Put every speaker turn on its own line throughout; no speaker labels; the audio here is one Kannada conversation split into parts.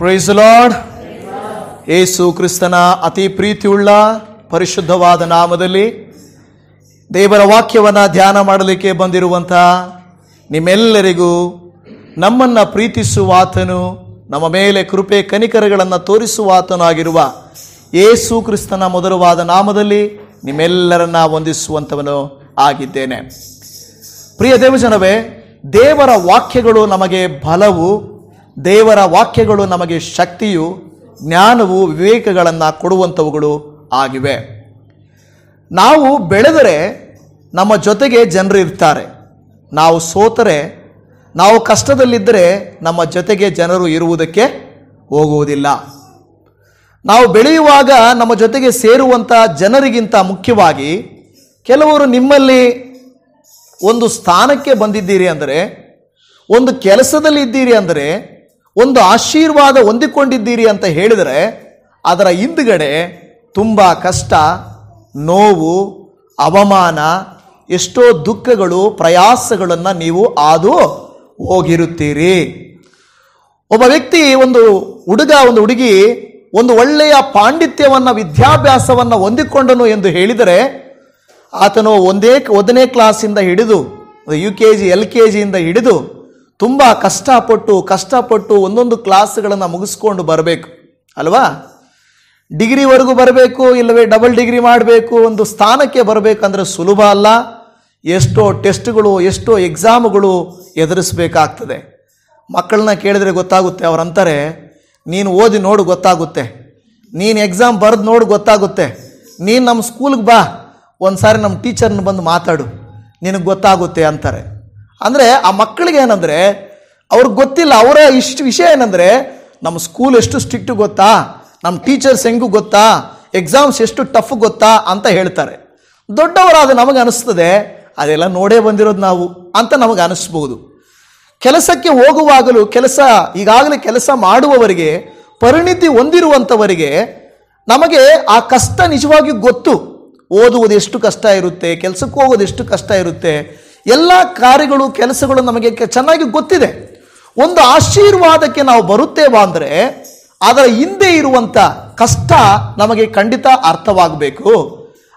Price the lord. ಯೇಸು ಕ್ರಿಸ್ತನ ಅತಿ ಪ್ರೀತಿಯುಳ್ಳ ಪರಿಶುದ್ಧವಾದ ನಾಮದಲ್ಲಿ ದೇವರ ವಾಕ್ಯವನ್ನು ಧ್ಯಾನ ಮಾಡಲಿಕ್ಕೆ ಬಂದಿರುವಂಥ ನಿಮ್ಮೆಲ್ಲರಿಗೂ ನಮ್ಮನ್ನು ಪ್ರೀತಿಸುವ ಆತನು, ನಮ್ಮ ಮೇಲೆ ಕೃಪೆ ಕನಿಕರಗಳನ್ನು ತೋರಿಸುವ ಆತನಾಗಿರುವ ಯೇಸು ಕ್ರಿಸ್ತನ ಮಧುರವಾದ ನಾಮದಲ್ಲಿ ನಿಮ್ಮೆಲ್ಲರನ್ನ ವಂದಿಸುವಂಥವನು ಆಗಿದ್ದೇನೆ. ಪ್ರಿಯ ದೇವಜನವೇ, ದೇವರ ವಾಕ್ಯಗಳು ನಮಗೆ ಬಲವು, ದೇವರ ವಾಕ್ಯಗಳು ನಮಗೆ ಶಕ್ತಿಯು, ಜ್ಞಾನವು, ವಿವೇಕಗಳನ್ನು ಕೊಡುವಂಥವುಗಳು ಆಗಿವೆ. ನಾವು ಬೆಳೆದರೆ ನಮ್ಮ ಜೊತೆಗೆ ಜನರು ಇರ್ತಾರೆ. ನಾವು ಸೋತರೆ, ನಾವು ಕಷ್ಟದಲ್ಲಿದ್ದರೆ ನಮ್ಮ ಜೊತೆಗೆ ಜನರು ಇರುವುದಕ್ಕೆ ಹೋಗುವುದಿಲ್ಲ. ನಾವು ಬೆಳೆಯುವಾಗ ನಮ್ಮ ಜೊತೆಗೆ ಸೇರುವಂಥ ಜನರಿಗಿಂತ ಮುಖ್ಯವಾಗಿ ಕೆಲವರು ನಿಮ್ಮಲ್ಲಿ ಒಂದು ಸ್ಥಾನಕ್ಕೆ ಬಂದಿದ್ದೀರಿ ಅಂದರೆ, ಒಂದು ಕೆಲಸದಲ್ಲಿ ಇದ್ದೀರಿ ಅಂದರೆ, ಒಂದು ಆಶೀರ್ವಾದ ಹೊಂದಿಕೊಂಡಿದ್ದೀರಿ ಅಂತ ಹೇಳಿದರೆ ಅದರ ಹಿಂದುಗಡೆ ತುಂಬ ಕಷ್ಟ, ನೋವು, ಅವಮಾನ, ಎಷ್ಟೋ ದುಃಖಗಳು, ಪ್ರಯಾಸಗಳನ್ನು ನೀವು ಹಾದು ಹೋಗಿರುತ್ತೀರಿ. ಒಬ್ಬ ವ್ಯಕ್ತಿ, ಒಂದು ಹುಡುಗ, ಒಂದು ಹುಡುಗಿ ಒಂದು ಒಳ್ಳೆಯ ಪಾಂಡಿತ್ಯವನ್ನು, ವಿದ್ಯಾಭ್ಯಾಸವನ್ನು ಹೊಂದಿಕೊಂಡನು ಎಂದು ಹೇಳಿದರೆ ಆತನು ಒಂದನೇ ಕ್ಲಾಸಿಂದ ಹಿಡಿದು UKG LKG ಇಂದ ಹಿಡಿದು ತುಂಬ ಕಷ್ಟಪಟ್ಟು ಒಂದೊಂದು ಕ್ಲಾಸ್ಗಳನ್ನು ಮುಗಿಸ್ಕೊಂಡು ಬರಬೇಕು ಅಲ್ವಾ? ಡಿಗ್ರಿವರೆಗೂ ಬರಬೇಕು, ಇಲ್ಲವೇ ಡಬಲ್ ಡಿಗ್ರಿ ಮಾಡಬೇಕು, ಒಂದು ಸ್ಥಾನಕ್ಕೆ ಬರಬೇಕಂದ್ರೆ ಸುಲಭ ಅಲ್ಲ. ಎಷ್ಟೋ ಟೆಸ್ಟ್ಗಳು, ಎಷ್ಟೋ ಎಕ್ಸಾಮ್ಗಳು ಎದುರಿಸಬೇಕಾಗ್ತದೆ. ಮಕ್ಕಳನ್ನ ಕೇಳಿದ್ರೆ ಗೊತ್ತಾಗುತ್ತೆ. ಅವರಂತಾರೆ, ನೀನು ಓದಿ ನೋಡು ಗೊತ್ತಾಗುತ್ತೆ, ನೀನು ಎಕ್ಸಾಮ್ ಬರೆದು ನೋಡು ಗೊತ್ತಾಗುತ್ತೆ, ನೀನು ನಮ್ಮ ಸ್ಕೂಲ್ಗೆ ಬಾ, ಒಂದು ಸಾರಿ ನಮ್ಮ ಟೀಚರ್ನ ಬಂದು ಮಾತಾಡು, ನಿನಗೆ ಗೊತ್ತಾಗುತ್ತೆ ಅಂತಾರೆ. ಅಂದರೆ ಆ ಮಕ್ಕಳಿಗೆ ಏನಂದರೆ ಅವ್ರಿಗೆ ಗೊತ್ತಿಲ್ಲ. ಅವರ ಇಷ್ಟು ವಿಷಯ ಏನಂದರೆ, ನಮ್ಮ ಸ್ಕೂಲ್ ಎಷ್ಟು ಸ್ಟ್ರಿಕ್ಟ್ ಗೊತ್ತಾ, ನಮ್ಮ ಟೀಚರ್ಸ್ ಹೆಂಗೂ ಗೊತ್ತಾ, ಎಕ್ಸಾಮ್ಸ್ ಎಷ್ಟು ಟಫ್ ಗೊತ್ತಾ ಅಂತ ಹೇಳ್ತಾರೆ. ದೊಡ್ಡವರಾದ ನಮಗೆ ಅನಿಸ್ತದೆ, ಅದೆಲ್ಲ ನೋಡೇ ಬಂದಿರೋದು ನಾವು ಅಂತ ನಮಗೆ ಅನಿಸ್ಬೋದು. ಕೆಲಸಕ್ಕೆ ಹೋಗುವಾಗಲೂ, ಈಗಾಗಲೇ ಕೆಲಸ ಮಾಡುವವರಿಗೆ, ಪರಿಣಿತಿ ಹೊಂದಿರುವಂಥವರಿಗೆ ನಮಗೆ ಆ ಕಷ್ಟ ನಿಜವಾಗಿಯೂ ಗೊತ್ತು. ಓದುವುದು ಎಷ್ಟು ಕಷ್ಟ ಇರುತ್ತೆ, ಕೆಲಸಕ್ಕೆ ಹೋಗೋದು ಎಷ್ಟು ಕಷ್ಟ ಇರುತ್ತೆ, ಎಲ್ಲ ಕಾರ್ಯಗಳು, ಕೆಲಸಗಳು ನಮಗೆ ಚೆನ್ನಾಗಿ ಗೊತ್ತಿದೆ. ಒಂದು ಆಶೀರ್ವಾದಕ್ಕೆ ನಾವು ಬರುತ್ತೇವಾ ಅಂದರೆ ಅದರ ಹಿಂದೆ ಇರುವಂಥ ಕಷ್ಟ ನಮಗೆ ಖಂಡಿತ ಅರ್ಥವಾಗಬೇಕು.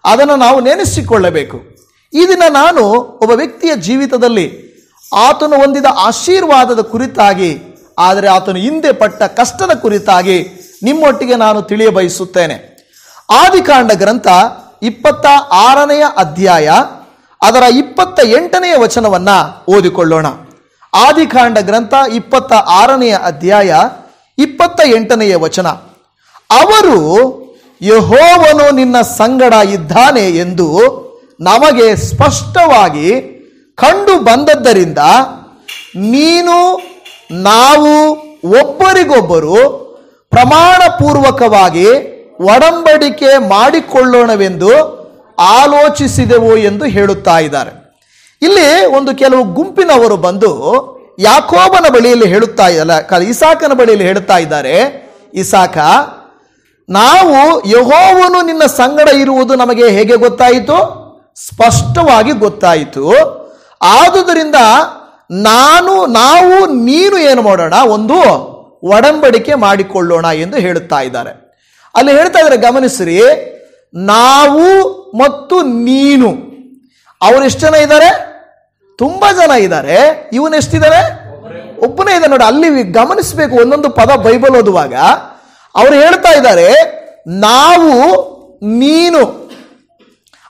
ಅದನ್ನು ನಾವು ನೆನೆಸಿಕೊಳ್ಳಬೇಕು. ಈ ದಿನ ನಾನು ಒಬ್ಬ ವ್ಯಕ್ತಿಯ ಜೀವಿತದಲ್ಲಿ ಆತನು ಹೊಂದಿದ ಆಶೀರ್ವಾದದ ಕುರಿತಾಗಿ, ಆದರೆ ಆತನು ಹಿಂದೆ ಪಟ್ಟ ಕಷ್ಟದ ಕುರಿತಾಗಿ ನಿಮ್ಮೊಟ್ಟಿಗೆ ನಾನು ತಿಳಿಯ ಬಯಸುತ್ತೇನೆ. ಆದಿಕಾಂಡ ಗ್ರಂಥ 26ನೇ ಅಧ್ಯಾಯ ಅದರ 28ನೇ ವಚನವನ್ನು ಓದಿಕೊಳ್ಳೋಣ. ಆದಿಕಾಂಡ ಗ್ರಂಥ 26ನೇ ಅಧ್ಯಾಯ 28ನೇ ವಚನ. ಅವರು ಯೆಹೋವನು ನಿನ್ನ ಸಂಗಡ ಇದ್ದಾನೆ ಎಂದು ನಮಗೆ ಸ್ಪಷ್ಟವಾಗಿ ಕಂಡು ಬಂದದ್ದರಿಂದ ನೀನು ನಾವು ಒಬ್ಬರಿಗೊಬ್ಬರು ಪ್ರಮಾಣಪೂರ್ವಕವಾಗಿ ಒಡಂಬಡಿಕೆ ಮಾಡಿಕೊಳ್ಳೋಣವೆಂದು ಆಲೋಚಿಸಿದೆವು ಎಂದು ಹೇಳುತ್ತಾ ಇದ್ದಾರೆ. ಇಲ್ಲಿ ಒಂದು ಕೆಲವು ಗುಂಪಿನವರು ಬಂದು ಯಾಕೋಬನ ಬಳಿಯಲ್ಲಿ ಹೇಳುತ್ತಾ ಇಸಾಕನ ಬಳಿಯಲ್ಲಿ ಹೇಳುತ್ತಾ ಇದ್ದಾರೆ, ಇಸಾಕ, ನಾವು ಯೆಹೋವನು ನಿನ್ನ ಸಂಗಡ ಇರುವುದು ನಮಗೆ ಹೇಗೆ ಗೊತ್ತಾಯಿತು? ಸ್ಪಷ್ಟವಾಗಿ ಗೊತ್ತಾಯಿತು. ಆದುದರಿಂದ ನಾವು ನೀನು ಏನು ಮಾಡೋಣ, ಒಂದು ಒಡಂಬಡಿಕೆ ಮಾಡಿಕೊಳ್ಳೋಣ ಎಂದು ಹೇಳುತ್ತಾ ಇದ್ದಾರೆ. ಅಲ್ಲಿ ಹೇಳ್ತಾ ಇದ್ದಾರೆ, ಗಮನಿಸ್ರಿ, ನಾವು ಮತ್ತು ನೀನು. ಅವರು ಎಷ್ಟು ಜನ ಇದ್ದಾರೆ? ತುಂಬಾ ಜನ ಇದ್ದಾರೆ. ಇವನು ಎಷ್ಟಿದ್ದಾರೆ? ಒಬ್ಬನೇ ಇದ್ದಾರೆ. ನೋಡಿ, ಅಲ್ಲಿ ಗಮನಿಸಬೇಕು ಒಂದೊಂದು ಪದ ಬೈಬಲ್ ಓದುವಾಗ. ಅವರು ಹೇಳ್ತಾ ಇದ್ದಾರೆ ನಾವು, ನೀನು.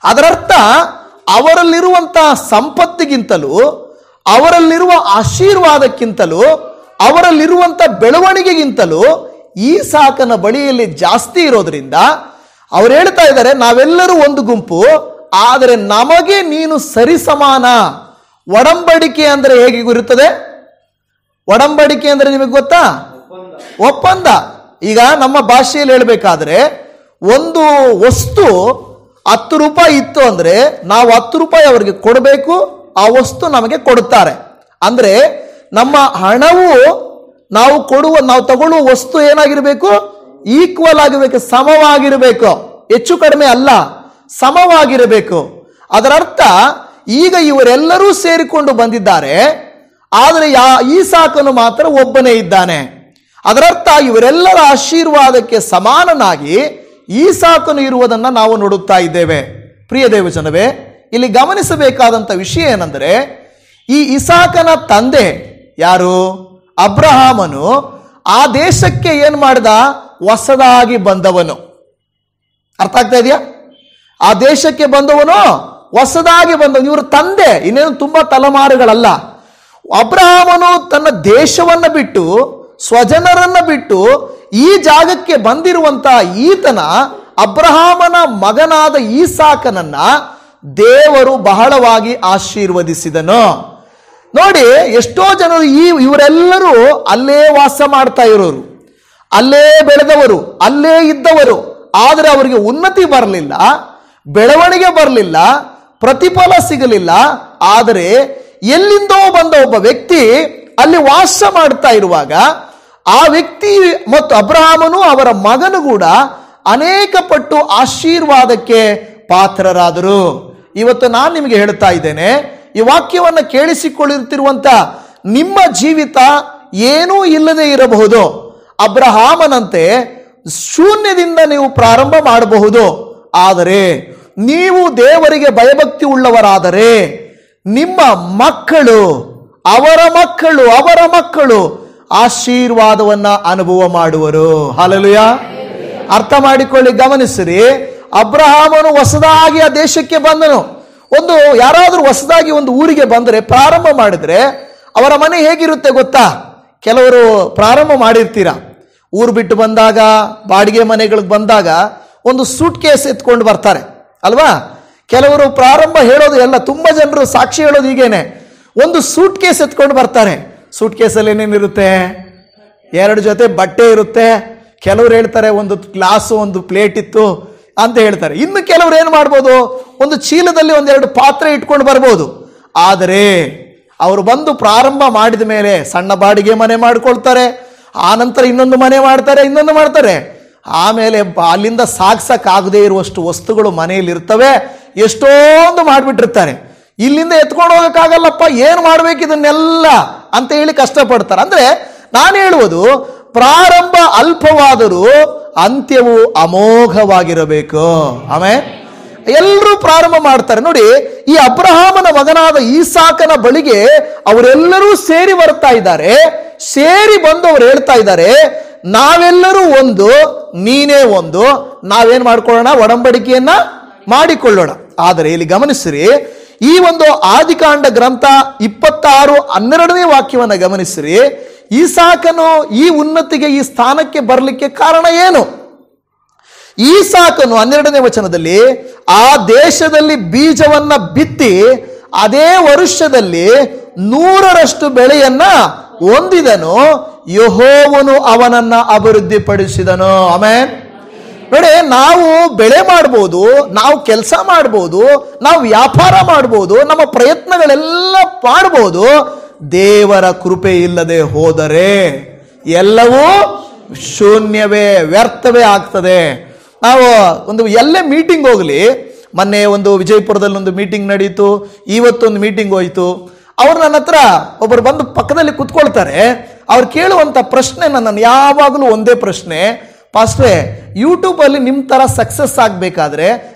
ಅದರರ್ಥ ಅವರಲ್ಲಿರುವಂತಹ ಸಂಪತ್ತಿಗಿಂತಲೂ, ಅವರಲ್ಲಿರುವ ಆಶೀರ್ವಾದಕ್ಕಿಂತಲೂ, ಅವರಲ್ಲಿರುವಂಥ ಬೆಳವಣಿಗೆಗಿಂತಲೂ ಈಸಾಕನ ಬಳಿಯಲ್ಲಿ ಜಾಸ್ತಿ ಇರೋದ್ರಿಂದ ಅವ್ರು ಹೇಳ್ತಾ ಇದ್ದಾರೆ, ನಾವೆಲ್ಲರೂ ಒಂದು ಗುಂಪು, ಆದರೆ ನಮಗೆ ನೀನು ಸರಿಸಮಾನ. ಒಡಂಬಡಿಕೆ ಅಂದರೆ ಹೇಗೆ ಇರುತ್ತದೆ? ಒಡಂಬಡಿಕೆ ಅಂದರೆ ನಿಮಗೆ ಗೊತ್ತಾ? ಒಪ್ಪಂದ. ಈಗ ನಮ್ಮ ಭಾಷೆಯಲ್ಲಿ ಹೇಳಬೇಕಾದ್ರೆ, ಒಂದು ವಸ್ತು 10 ರೂಪಾಯಿ ಇತ್ತು ಅಂದರೆ ನಾವು 10 ರೂಪಾಯಿ ಅವರಿಗೆ ಕೊಡಬೇಕು, ಆ ವಸ್ತು ನಮಗೆ ಕೊಡುತ್ತಾರೆ. ಅಂದರೆ ನಮ್ಮ ಹಣವು ನಾವು ತಗೊಳ್ಳುವ ವಸ್ತು ಏನಾಗಿರಬೇಕು? ಈಕ್ವಲ್ ಆಗಿರಬೇಕು, ಸಮವಾಗಿರಬೇಕು, ಹೆಚ್ಚು ಕಡಿಮೆ ಅಲ್ಲ, ಸಮವಾಗಿರಬೇಕು. ಅದರರ್ಥ ಈಗ ಇವರೆಲ್ಲರೂ ಸೇರಿಕೊಂಡು ಬಂದಿದ್ದಾರೆ, ಆದರೆ ಈಸಾಕನು ಮಾತ್ರ ಒಬ್ಬನೇ ಇದ್ದಾನೆ. ಅದರರ್ಥ ಇವರೆಲ್ಲರ ಆಶೀರ್ವಾದಕ್ಕೆ ಸಮಾನನಾಗಿ ಈಸಾಕನು ಇರುವುದನ್ನು ನಾವು ನೋಡುತ್ತಾ ಇದ್ದೇವೆ. ಪ್ರಿಯ ದೇವಜನವೇ, ಇಲ್ಲಿ ಗಮನಿಸಬೇಕಾದಂಥ ವಿಷಯ ಏನೆಂದರೆ, ಈ ಇಸಾಕನ ತಂದೆ ಯಾರು? ಅಬ್ರಹಾಮನು ಆ ದೇಶಕ್ಕೆ ಏನು ಮಾಡಿದ? ಹೊಸದಾಗಿ ಬಂದವನು. ಅರ್ಥ ಆಗ್ತಾ ಇದೆಯಾ? ಆ ದೇಶಕ್ಕೆ ಬಂದವನು ಹೊಸದಾಗಿ ಬಂದವನು. ಇವರು ತಂದೆ ಇನ್ನೇನು ತುಂಬಾ ತಲೆಮಾರುಗಳಲ್ಲ. ಅಬ್ರಹಾಮನು ತನ್ನ ದೇಶವನ್ನು ಬಿಟ್ಟು, ಸ್ವಜನರನ್ನ ಬಿಟ್ಟು ಈ ಜಾಗಕ್ಕೆ ಬಂದಿರುವಂತ ಈತನ, ಅಬ್ರಹಾಮನ ಮಗನಾದ ಈಸಾಕನನ್ನ ದೇವರು ಬಹಳವಾಗಿ ಆಶೀರ್ವದಿಸಿದನು. ನೋಡಿ, ಎಷ್ಟೋ ಜನರು ಇವರೆಲ್ಲರೂ ಅಲ್ಲೇ ವಾಸ ಮಾಡ್ತಾ ಇರೋರು, ಅಲ್ಲೇ ಬೆಳೆದವರು, ಅಲ್ಲೇ ಇದ್ದವರು. ಆದರೆ ಅವರಿಗೆ ಉನ್ನತಿ ಬರಲಿಲ್ಲ, ಬೆಳವಣಿಗೆ ಬರಲಿಲ್ಲ, ಪ್ರತಿಫಲ ಸಿಗಲಿಲ್ಲ. ಆದರೆ ಎಲ್ಲಿಂದೋ ಬಂದ ಒಬ್ಬ ವ್ಯಕ್ತಿ ಅಲ್ಲಿ ವಾಸ ಮಾಡ್ತಾ ಇರುವಾಗ ಆ ವ್ಯಕ್ತಿ ಮತ್ತು ಅಬ್ರಹಾಮನು ಅವರ ಮಗನು ಕೂಡ ಅನೇಕ ಪಟ್ಟು ಆಶೀರ್ವಾದಕ್ಕೆ ಪಾತ್ರರಾದರು. ಇವತ್ತು ನಾನು ನಿಮಗೆ ಹೇಳ್ತಾ ಇದ್ದೇನೆ, ಈ ವಾಕ್ಯವನ್ನು ಕೇಳಿಸಿಕೊಳ್ಳುತ್ತಿರುವಂತ ನಿಮ್ಮ ಜೀವಿತ ಏನೂ ಇಲ್ಲದೆ ಇರಬಹುದು. ಅಬ್ರಹಾಮನಂತೆ ಶೂನ್ಯದಿಂದ ನೀವು ಪ್ರಾರಂಭ ಮಾಡಬಹುದು. ಆದರೆ ನೀವು ದೇವರಿಗೆ ಭಯಭಕ್ತಿ ಉಳ್ಳವರಾದರೆ ನಿಮ್ಮ ಮಕ್ಕಳು, ಅವರ ಮಕ್ಕಳು ಆಶೀರ್ವಾದವನ್ನ ಅನುಭವ ಮಾಡುವರು. ಹಲ್ಲೆಲೂಯಾ. ಅರ್ಥ ಮಾಡಿಕೊಳ್ಳಿ, ಗಮನಿಸಿರಿ. ಅಬ್ರಹಾಮನು ಹೊಸದಾಗಿ ಆ ದೇಶಕ್ಕೆ ಬಂದನು. ಯಾರಾದರೂ ಹೊಸದಾಗಿ ಒಂದು ಊರಿಗೆ ಬಂದರೆ, ಪ್ರಾರಂಭ ಮಾಡಿದ್ರೆ ಅವರ ಮನೆ ಹೇಗಿರುತ್ತೆ ಗೊತ್ತಾ? ಕೆಲವರು ಪ್ರಾರಂಭ ಮಾಡಿರ್ತೀರಾ, ಊರು ಬಿಟ್ಟು ಬಂದಾಗ, ಬಾಡಿಗೆ ಮನೆಗಳಿಗೆ ಬಂದಾಗ ಒಂದು ಸೂಟ್ ಕೇಸ್ ಎತ್ಕೊಂಡು ಬರ್ತಾರೆ ಅಲ್ವಾ? ಕೆಲವರು ಪ್ರಾರಂಭ ಹೇಳೋದು ಎಲ್ಲ, ತುಂಬ ಜನರು ಸಾಕ್ಷಿ ಹೇಳೋದು ಹೀಗೇನೆ, ಒಂದು ಸೂಟ್ ಕೇಸ್ ಎತ್ಕೊಂಡು ಬರ್ತಾರೆ. ಸೂಟ್ ಕೇಸಲ್ಲಿ ಏನೇನಿರುತ್ತೆ? 2 ಜೊತೆ ಬಟ್ಟೆ ಇರುತ್ತೆ. ಕೆಲವರು ಹೇಳ್ತಾರೆ ಒಂದು ಗ್ಲಾಸು, ಒಂದು ಪ್ಲೇಟ್ ಇತ್ತು ಅಂತ ಹೇಳ್ತಾರೆ. ಇನ್ನು ಕೆಲವರು ಏನು ಮಾಡ್ಬೋದು? ಒಂದು ಚೀಲದಲ್ಲಿ 1-2 ಪಾತ್ರೆ ಇಟ್ಕೊಂಡು ಬರ್ಬೋದು. ಆದರೆ ಅವರು ಬಂದು ಪ್ರಾರಂಭ ಮಾಡಿದ ಮೇಲೆ ಸಣ್ಣ ಬಾಡಿಗೆ ಮನೆ ಮಾಡ್ಕೊಳ್ತಾರೆ, ಆನಂತರ ಇನ್ನೊಂದು ಮನೆ ಮಾಡ್ತಾರೆ. ಆಮೇಲೆ ಅಲ್ಲಿಂದ ಸಾಗಿಸಕ್ಕಾಗದೇ ಇರುವಷ್ಟು ವಸ್ತುಗಳು ಮನೆಯಲ್ಲಿ ಇರ್ತವೆ. ಎಷ್ಟೊಂದು ಮಾಡಿಬಿಟ್ಟಿರ್ತಾರೆ. ಇಲ್ಲಿಂದ ಎತ್ಕೊಂಡು ಹೋಗಕ್ಕಾಗಲ್ಲಪ್ಪ, ಏನು ಮಾಡ್ಬೇಕು ಇದನ್ನೆಲ್ಲ ಅಂತ ಹೇಳಿ ಕಷ್ಟಪಡ್ತಾರೆ. ಅಂದ್ರೆ ನಾನು ಹೇಳುವುದು, ಪ್ರಾರಂಭ ಅಲ್ಪವಾದರೂ ಅಂತ್ಯವು ಅಮೋಘವಾಗಿರಬೇಕು. ಆಮೇಲೆ ಎಲ್ಲರೂ ಪ್ರಾರಂಭ ಮಾಡ್ತಾರೆ. ನೋಡಿ, ಈ ಅಬ್ರಹಾಮನ ಮಗನಾದ ಈಸಾಕನ ಬಳಿಗೆ ಅವರೆಲ್ಲರೂ ಸೇರಿ ಬರ್ತಾ ಇದ್ದಾರೆ. ಸೇರಿ ಬಂದು ಅವರು ಹೇಳ್ತಾ ಇದ್ದಾರೆ, ನಾವೆಲ್ಲರೂ ಒಂದು, ನೀನೇ ಒಂದು, ನಾವೇನ್ ಮಾಡ್ಕೊಳ್ಳೋಣ? ಒಡಂಬಡಿಕೆಯನ್ನ ಮಾಡಿಕೊಳ್ಳೋಣ. ಆದರೆ ಇಲ್ಲಿ ಗಮನಿಸಿರಿ, ಈ ಒಂದು ಆದಿಕಾಂಡ ಗ್ರಂಥ 26:12 ವಾಕ್ಯವನ್ನು ಗಮನಿಸಿರಿ. ಈಸಾಕನು ಈ ಉನ್ನತಿಗೆ, ಈ ಸ್ಥಾನಕ್ಕೆ ಬರಲಿಕ್ಕೆ ಕಾರಣ ಏನು? ಈಸಾಕನು 12ನೇ ವಚನದಲ್ಲಿ ಆ ದೇಶದಲ್ಲಿ ಬೀಜವನ್ನ ಬಿತ್ತಿ ಅದೇ ವರ್ಷದಲ್ಲಿ 100ರಷ್ಟು ಬೆಳೆಯನ್ನ ಹೊಂದಿದನು. ಯೆಹೋವನು ಅವನನ್ನ ಅಭಿವೃದ್ಧಿಪಡಿಸಿದನು. ಆಮೆನ್. ನೋಡಿ, ನಾವು ಬೆಳೆ ಮಾಡ್ಬೋದು, ನಾವು ಕೆಲಸ ಮಾಡ್ಬೋದು, ನಾವು ವ್ಯಾಪಾರ ಮಾಡ್ಬೋದು, ನಮ್ಮ ಪ್ರಯತ್ನಗಳೆಲ್ಲ ಮಾಡ್ಬೋದು. ದೇವರ ಕೃಪೆ ಇಲ್ಲದೆ ಹೋದರೆ ಎಲ್ಲವೂ ಶೂನ್ಯವೇ, ವ್ಯರ್ಥವೇ ಆಗ್ತದೆ. ನಾವು ಎಲ್ಲೇ ಮೀಟಿಂಗ್ ಹೋಗಲಿ, ಮೊನ್ನೆ ವಿಜಯಪುರದಲ್ಲಿ ಒಂದು ಮೀಟಿಂಗ್ ನಡೀತು, ಇವತ್ತೊಂದು ಮೀಟಿಂಗ್ ಹೋಯ್ತು. ಅವ್ರು ನನ್ನ ಹತ್ರ ಒಬ್ಬರು ಬಂದು ಪಕ್ಕದಲ್ಲಿ ಕುತ್ಕೊಳ್ತಾರೆ. ಅವ್ರು ಕೇಳುವಂತ ಪ್ರಶ್ನೆ ನನ್ನ ಯಾವಾಗಲೂ ಒಂದೇ ಪ್ರಶ್ನೆ, ಪಾಸ್ಟ್ರೇ, ಯೂಟ್ಯೂಬಲ್ಲಿ ನಿಮ್ಮ ಥರ ಸಕ್ಸಸ್ ಆಗಬೇಕಾದ್ರೆ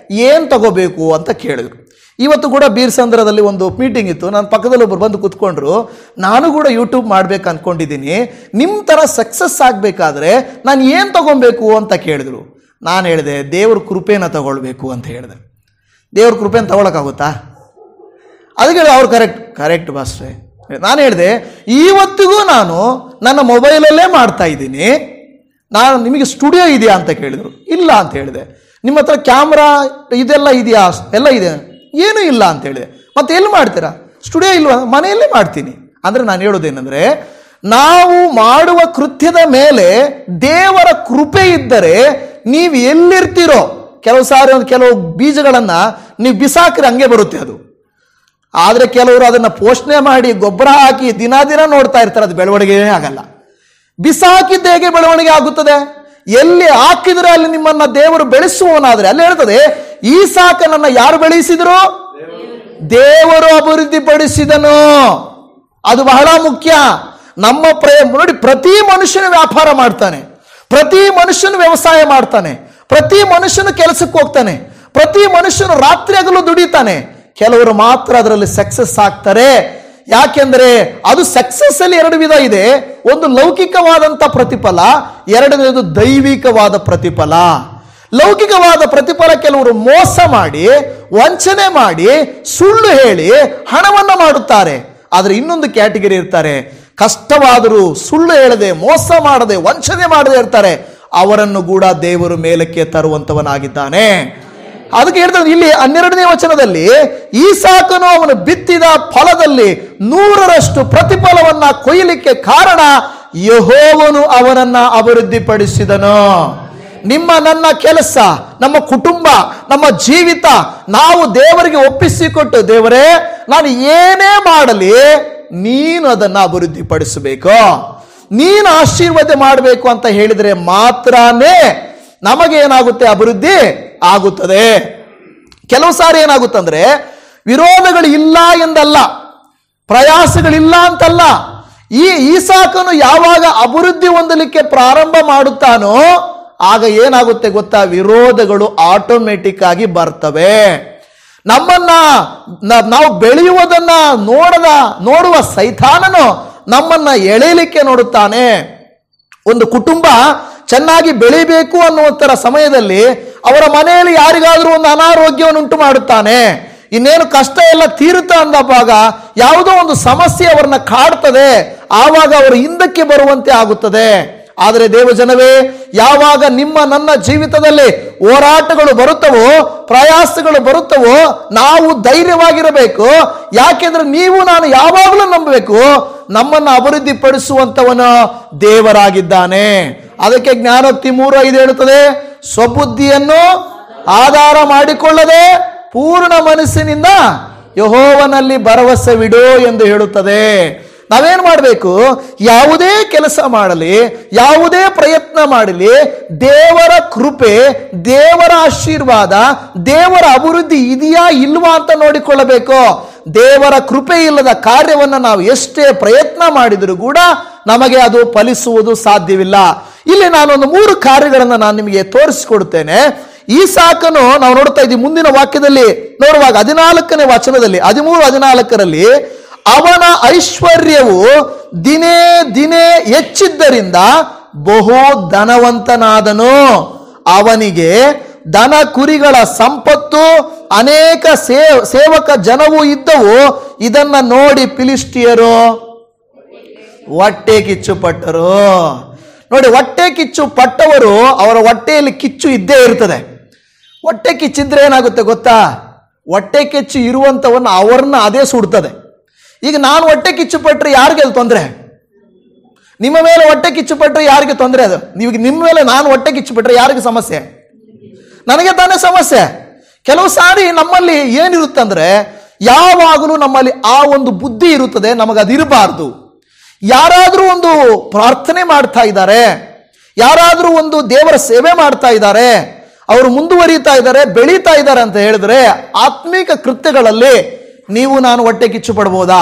ಏನು ತಗೋಬೇಕು ಅಂತ ಕೇಳಿದ್ರು. ಇವತ್ತು ಕೂಡ ಬೀರ್ಸಂದ್ರದಲ್ಲಿ ಒಂದು ಮೀಟಿಂಗ್ ಇತ್ತು. ನನ್ನ ಪಕ್ಕದಲ್ಲಿ ಒಬ್ಬರು ಬಂದು ಕುತ್ಕೊಂಡ್ರು, ನಾನು ಕೂಡ ಯೂಟ್ಯೂಬ್ ಮಾಡ್ಬೇಕು ಅಂದ್ಕೊಂಡಿದ್ದೀನಿ, ನಿಮ್ಮ ಥರ ಸಕ್ಸಸ್ ಆಗಬೇಕಾದ್ರೆ ನಾನು ಏನು ತಗೊಬೇಕು ಅಂತ ಕೇಳಿದ್ರು. ನಾನು ಹೇಳಿದೆ, ದೇವ್ರ ಕೃಪೆನ ತಗೊಳ್ಬೇಕು ಅಂತ ಹೇಳಿದೆ. ದೇವ್ರ ಕೃಪೆನ ತಗೊಳಕ್ಕಾಗುತ್ತಾ? ಅದಕ್ಕೆ ಅವ್ರು ಕರೆಕ್ಟ್ ಪಾಸ್ಟ್ರೇ. ನಾನು ಹೇಳಿದೆ, ಇವತ್ತಿಗೂ ನಾನು ನನ್ನ ಮೊಬೈಲಲ್ಲೇ ಮಾಡ್ತಾ ಇದ್ದೀನಿ. ನಾನು ನಿಮಗೆ ಸ್ಟುಡಿಯೋ ಇದೆಯಾ ಅಂತ ಕೇಳಿದರು. ಇಲ್ಲ ಅಂತ ಹೇಳಿದೆ. ನಿಮ್ಮ ಹತ್ರ ಕ್ಯಾಮ್ರಾ ಇದೆಲ್ಲ ಇದೆಯಾ? ಎಲ್ಲ ಇದೆ. ಏನೂ ಇಲ್ಲ ಅಂತ ಹೇಳಿದೆ. ಮತ್ತೆ ಎಲ್ಲಿ ಮಾಡ್ತೀರಾ? ಸ್ಟುಡಿಯೋ ಇಲ್ವಾ? ಮನೆಯಲ್ಲೇ ಮಾಡ್ತೀನಿ. ಅಂದರೆ ನಾನು ಹೇಳೋದೇನೆಂದರೆ, ನಾವು ಮಾಡುವ ಕೃತ್ಯದ ಮೇಲೆ ದೇವರ ಕೃಪೆ ಇದ್ದರೆ ನೀವು ಎಲ್ಲಿರ್ತೀರೋ, ಕೆಲವು ಬೀಜಗಳನ್ನು ನೀವು ಬಿಸಾಕ್ರೆ ಹಂಗೆ ಬರುತ್ತೆ ಅದು. ಆದರೆ ಕೆಲವರು ಅದನ್ನು ಪೋಷಣೆ ಮಾಡಿ ಗೊಬ್ಬರ ಹಾಕಿ ದಿನ ನೋಡ್ತಾ ಇರ್ತಾರೆ, ಅದು ಬೆಳವಣಿಗೆ ಆಗಲ್ಲ. ಬಿಸಾಕಿದ್ದ ಹೇಗೆ ಬೆಳವಣಿಗೆ ಆಗುತ್ತದೆ? ಎಲ್ಲಿ ಹಾಕಿದ್ರೆ ಅಲ್ಲಿ ನಿಮ್ಮನ್ನ ದೇವರು ಬೆಳೆಸುವವನಾದ್ರೆ, ಅಲ್ಲಿ ಹೇಳ್ತದೆ, ಈಸಾಕನನ್ನ ಯಾರು ಬೆಳೆಸಿದ್ರು? ದೇವರು ಅಭಿವೃದ್ಧಿಪಡಿಸಿದನು. ಅದು ಬಹಳ ಮುಖ್ಯ. ನಮ್ಮ ನೋಡಿ, ಪ್ರತಿ ಮನುಷ್ಯನು ವ್ಯಾಪಾರ ಮಾಡ್ತಾನೆ, ಪ್ರತಿ ಮನುಷ್ಯನು ವ್ಯವಸಾಯ ಮಾಡ್ತಾನೆ, ಪ್ರತಿ ಮನುಷ್ಯನು ಕೆಲಸಕ್ಕೆ ಹೋಗ್ತಾನೆ, ಪ್ರತಿ ಮನುಷ್ಯನು ರಾತ್ರಿ ಹಗಲು ದುಡಿತಾನೆ. ಕೆಲವರು ಮಾತ್ರ ಅದರಲ್ಲಿ ಸಕ್ಸಸ್ ಆಗ್ತಾರೆ. ಯಾಕೆಂದ್ರೆ ಅದು ಸಕ್ಸಸ್ ಅಲ್ಲಿ ಎರಡು ವಿಧ ಇದೆ. ಒಂದು ಲೌಕಿಕವಾದಂತ ಪ್ರತಿಫಲ, ಎರಡನೇದು ದೈವಿಕವಾದ ಪ್ರತಿಫಲ. ಲೌಕಿಕವಾದ ಪ್ರತಿಫಲ ಕೆಲವರು ಮೋಸ ಮಾಡಿ, ವಂಚನೆ ಮಾಡಿ, ಸುಳ್ಳು ಹೇಳಿ ಹಣವನ್ನ ಮಾಡುತ್ತಾರೆ. ಆದ್ರೆ ಇನ್ನೊಂದು ಕ್ಯಾಟಗರಿ ಇರ್ತಾರೆ, ಕಷ್ಟವಾದರೂ ಸುಳ್ಳು ಹೇಳದೆ, ಮೋಸ ಮಾಡದೆ, ವಂಚನೆ ಮಾಡದೆ ಇರ್ತಾರೆ. ಅವರನ್ನು ಕೂಡ ದೇವರು ಮೇಲಕ್ಕೆ ತರುವಂತವನಾಗಿದ್ದಾನೆ. ಅದಕ್ಕೆ ಹೇಳ್ತಾರೆ ಇಲ್ಲಿ 12ನೇ ವಚನದಲ್ಲಿ, ಈಸಾಕನು ಅವನು ಬಿತ್ತಿದ ಫಲದಲ್ಲಿ 100ರಷ್ಟು ಪ್ರತಿಫಲವನ್ನ ಕೊಯ್ಯಲಿಕ್ಕೆ ಕಾರಣ ಯೆಹೋವನು ಅವನನ್ನ ಅಭಿವೃದ್ಧಿಪಡಿಸಿದನು. ನಿಮ್ಮ ನನ್ನ ಕೆಲಸ, ನಮ್ಮ ಕುಟುಂಬ, ನಮ್ಮ ಜೀವಿತ ನಾವು ದೇವರಿಗೆ ಒಪ್ಪಿಸಿಕೊಟ್ಟು, ದೇವರೇ ನಾನು ಏನೇ ಮಾಡಲಿ ನೀನು ಅದನ್ನು ಅಭಿವೃದ್ಧಿಪಡಿಸಬೇಕು, ನೀನು ಆಶೀರ್ವಾದ ಮಾಡಬೇಕು ಅಂತ ಹೇಳಿದ್ರೆ ಮಾತ್ರನೇ ನಮಗೇನಾಗುತ್ತೆ, ಅಭಿವೃದ್ಧಿ ಆಗುತ್ತದೆ. ಕೆಲವು ಸಾರಿ ಏನಾಗುತ್ತಂದ್ರೆ, ವಿರೋಧಗಳು ಇಲ್ಲ ಎಂದಲ್ಲ, ಪ್ರಯಾಸಗಳಿಲ್ಲ ಅಂತಲ್ಲ. ಈ ಈಸಾಕನು ಯಾವಾಗ ಅಭಿವೃದ್ಧಿ ಹೊಂದಲಿಕ್ಕೆ ಪ್ರಾರಂಭ ಮಾಡುತ್ತಾನೋ ಆಗ ಏನಾಗುತ್ತೆ ಗೊತ್ತಾ, ವಿರೋಧಗಳು ಆಟೋಮೆಟಿಕ್ ಆಗಿ ಬರ್ತವೆ. ನಮ್ಮನ್ನ ನಾವು ಬೆಳೆಯುವುದನ್ನ ನೋಡುವ ಸೈತಾನನು ನಮ್ಮನ್ನ ಎಳೆಯಲಿಕ್ಕೆ ನೋಡುತ್ತಾನೆ. ಒಂದು ಕುಟುಂಬ ಚೆನ್ನಾಗಿ ಬೆಳಿಬೇಕು ಅನ್ನುವಂತರ ಸಮಯದಲ್ಲಿ ಅವರ ಮನೆಯಲ್ಲಿ ಯಾರಿಗಾದ್ರೂ ಒಂದು ಅನಾರೋಗ್ಯವನ್ನು ಉಂಟು ಮಾಡುತ್ತಾನೆ. ಇನ್ನೇನು ಕಷ್ಟ ಎಲ್ಲ ತೀರುತ್ತಾ ಅಂದಾಗ ಯಾವುದೋ ಒಂದು ಸಮಸ್ಯೆ ಅವರನ್ನ ಕಾಡ್ತದೆ, ಆವಾಗ ಅವರು ಹಿಂದಕ್ಕೆ ಬರುವಂತೆ ಆಗುತ್ತದೆ. ಆದರೆ ದೇವಜನವೇ, ಯಾವಾಗ ನಿಮ್ಮ ನನ್ನ ಜೀವಿತದಲ್ಲಿ ಹೋರಾಟಗಳು ಬರುತ್ತವೋ, ಪ್ರಯಾಸಗಳು ಬರುತ್ತವೋ, ನಾವು ಧೈರ್ಯವಾಗಿರಬೇಕು. ಯಾಕೆಂದ್ರೆ ನೀವು ನಾನು ಯಾವಾಗಲೂ ನಂಬಬೇಕು, ನಮ್ಮನ್ನು ಅಭಿವೃದ್ಧಿ ಪಡಿಸುವಂತವನು ದೇವರಾಗಿದ್ದಾನೆ. ಅದಕ್ಕೆ ಜ್ಞಾನೋಕ್ತಿ 3:5 ಹೇಳುತ್ತದೆ, ಸ್ವಬುದ್ಧಿಯನ್ನು ಆಧಾರ ಮಾಡಿಕೊಳ್ಳದೆ ಪೂರ್ಣ ಮನಸ್ಸಿನಿಂದ ಯೆಹೋವನಲ್ಲಿ ಭರವಸೆವಿಡು ಎಂದು ಹೇಳುತ್ತದೆ. ನಾವೇನ್ ಮಾಡಬೇಕು, ಯಾವುದೇ ಕೆಲಸ ಮಾಡಲಿ, ಯಾವುದೇ ಪ್ರಯತ್ನ ಮಾಡಲಿ, ದೇವರ ಕೃಪೆ, ದೇವರ ಆಶೀರ್ವಾದ, ದೇವರ ಅಭಿವೃದ್ಧಿ ಇದೆಯಾ ಇಲ್ವಾ ಅಂತ ನೋಡಿಕೊಳ್ಳಬೇಕು. ದೇವರ ಕೃಪೆ ಇಲ್ಲದ ಕಾರ್ಯವನ್ನು ನಾವು ಎಷ್ಟೇ ಪ್ರಯತ್ನ ಮಾಡಿದರೂ ಕೂಡ ನಮಗೆ ಅದು ಫಲಿಸುವುದು ಸಾಧ್ಯವಿಲ್ಲ. ಇಲ್ಲಿ ನಾನೊಂದು 3 ಕಾರ್ಯಗಳನ್ನು ನಾನು ನಿಮಗೆ ತೋರಿಸಿಕೊಡುತ್ತೇನೆ. ಈಸಾಕನು ನಾವು ನೋಡ್ತಾ ಇದ್ದೀವಿ ಮುಂದಿನ ವಾಕ್ಯದಲ್ಲಿ ನೋಡುವಾಗ 14ನೇ ವಚನದಲ್ಲಿ 13-14ರಲ್ಲಿ, ಅವನ ಐಶ್ವರ್ಯವು ದಿನೇ ದಿನೇ ಹೆಚ್ಚಿದ್ದರಿಂದ ಬಹು ಧನವಂತನಾದನು. ಅವನಿಗೆ ದನ ಕುರಿಗಳ ಸಂಪತ್ತು, ಅನೇಕ ಸೇವಕ ಜನವೂ ಇದ್ದವು. ಇದನ್ನ ನೋಡಿ ಫಿಲಿಷ್ಟಿಯರು ಹೊಟ್ಟೆ ಕಿಚ್ಚು ಪಟ್ಟರು. ನೋಡಿ, ಹೊಟ್ಟೆ ಕಿಚ್ಚು ಪಟ್ಟವರು ಅವರ ಹೊಟ್ಟೆಯಲ್ಲಿ ಕಿಚ್ಚು ಇದ್ದೇ ಇರ್ತದೆ. ಹೊಟ್ಟೆ ಕಿಚ್ಚಿದ್ರೆ ಏನಾಗುತ್ತೆ ಗೊತ್ತಾ, ಹೊಟ್ಟೆ ಕಿಚ್ಚು ಇರುವಂತವನ್ನ ಅವ್ರನ್ನ ಅದೇ ಸುಡ್ತದೆ. ಈಗ ನಾನು ಹೊಟ್ಟೆ ಕಿಚ್ಚು ಪಟ್ಟರೆ ಯಾರಿಗೆ ಅದು ತೊಂದರೆ? ನಿಮ್ಮ ಮೇಲೆ ಹೊಟ್ಟೆ ಕಿಚ್ಚು ಪಟ್ಟರೆ ಯಾರಿಗೆ ತೊಂದರೆ? ಅದು ನೀವು ನಿಮ್ಮ ಮೇಲೆ ನಾನು ಹೊಟ್ಟೆ ಕಿಚ್ಚು ಪಟ್ಟರೆ ಯಾರಿಗೆ ಸಮಸ್ಯೆ? ನನಗೆ ತಾನೇ ಸಮಸ್ಯೆ. ಕೆಲವು ಸಾರಿ ನಮ್ಮಲ್ಲಿ ಏನಿರುತ್ತಂದ್ರೆ, ಯಾವಾಗಲೂ ನಮ್ಮಲ್ಲಿ ಆ ಒಂದು ಬುದ್ಧಿ ಇರುತ್ತದೆ, ನಮಗದಿರಬಾರ್ದು. ಯಾರಾದರೂ ಒಂದು ಪ್ರಾರ್ಥನೆ ಮಾಡ್ತಾ ಇದ್ದಾರೆ, ಯಾರಾದರೂ ಒಂದು ದೇವರ ಸೇವೆ ಮಾಡ್ತಾ ಇದ್ದಾರೆ, ಅವರು ಮುಂದುವರಿತಾ ಇದ್ದಾರೆ, ಬೆಳೀತಾ ಇದ್ದಾರೆ ಅಂತ ಹೇಳಿದ್ರೆ ಆತ್ಮೀಕ ಕೃತ್ಯಗಳಲ್ಲಿ ನೀವು ನಾನು ಹೊಟ್ಟೆ ಕಿಚ್ಚು ಪಡ್ಬೋದಾ?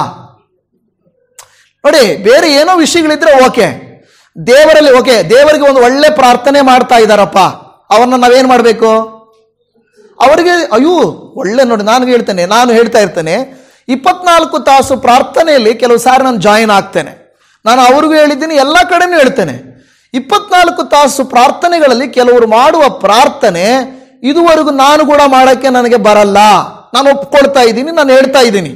ನೋಡಿ, ಬೇರೆ ಏನೋ ವಿಷಯಗಳಿದ್ರೆ ಓಕೆ, ದೇವರಲ್ಲಿ ಓಕೆ, ದೇವರಿಗೆ ಒಂದು ಒಳ್ಳೆ ಪ್ರಾರ್ಥನೆ ಮಾಡ್ತಾ ಇದ್ದಾರಪ್ಪ, ಅವ್ರನ್ನ ನಾವೇನ್ ಮಾಡಬೇಕು? ಅವರಿಗೆ ಅಯ್ಯೋ ಒಳ್ಳೆ ನೋಡಿ, ನಾನು ಹೇಳ್ತಾ ಇರ್ತೇನೆ 24 ತಾಸು ಪ್ರಾರ್ಥನೆಯಲ್ಲಿ ಕೆಲವು ಸಾರಿ ನಾನು ಜಾಯಿನ್ ಆಗ್ತೇನೆ. ನಾನು ಅವ್ರಿಗೂ ಹೇಳಿದ್ದೀನಿ, ಎಲ್ಲ ಕಡೆನೂ ಹೇಳ್ತೇನೆ. 24 ತಾಸು ಪ್ರಾರ್ಥನೆಗಳಲ್ಲಿ ಕೆಲವರು ಮಾಡುವ ಪ್ರಾರ್ಥನೆ ಇದುವರೆಗೂ ನಾನು ಕೂಡ ಮಾಡೋಕ್ಕೆ ನನಗೆ ಬರಲ್ಲ. ನಾನು ಒಪ್ಕೊಳ್ತಾ ಇದ್ದೀನಿ, ನಾನು ಹೇಳ್ತಾ ಇದ್ದೀನಿ.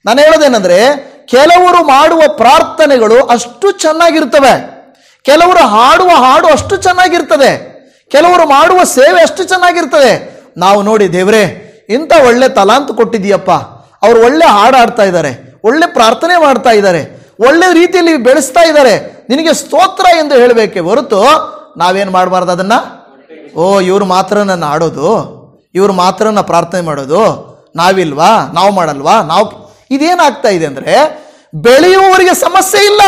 ನಾನು ಹೇಳೋದೇನೆಂದ್ರೆ, ಕೆಲವರು ಮಾಡುವ ಪ್ರಾರ್ಥನೆಗಳು ಅಷ್ಟು ಚೆನ್ನಾಗಿರ್ತವೆ, ಕೆಲವರು ಹಾಡುವ ಹಾಡು ಅಷ್ಟು ಚೆನ್ನಾಗಿರ್ತದೆ, ಕೆಲವರು ಮಾಡುವ ಸೇವೆ ಅಷ್ಟು ಚೆನ್ನಾಗಿರ್ತದೆ. ನಾವು ನೋಡಿ, ದೇವರೇ ಇಂಥ ಒಳ್ಳೆ ತಲಾಂತು ಕೊಟ್ಟಿದೀಯಪ್ಪ, ಅವರು ಒಳ್ಳೆ ಹಾಡು ಆಡ್ತಾ ಇದ್ದಾರೆ, ಒಳ್ಳೆ ಪ್ರಾರ್ಥನೆ ಮಾಡ್ತಾ ಇದ್ದಾರೆ, ಒಳ್ಳೆ ರೀತಿಯಲ್ಲಿ ಬೆಳೆಸ್ತಾ ಇದ್ದಾರೆ, ನಿನಗೆ ಸ್ತೋತ್ರ ಎಂದು ಹೇಳಬೇಕೆ ಹೊರತು ನಾವೇನು ಮಾಡಬಾರ್ದು ಅದನ್ನ. ಓ, ಇವರು ಮಾತ್ರ ನನ್ನ ಆಡೋದು, ಇವರು ಮಾತ್ರ ನನ್ನ ಪ್ರಾರ್ಥನೆ ಮಾಡೋದು, ನಾವಿಲ್ವಾ, ನಾವು ಮಾಡಲ್ವಾ, ನಾವು. ಇದೇನಾಗ್ತಾ ಇದೆ ಅಂದ್ರೆ, ಬೆಳೆಯುವವರಿಗೆ ಸಮಸ್ಯೆ ಇಲ್ಲ,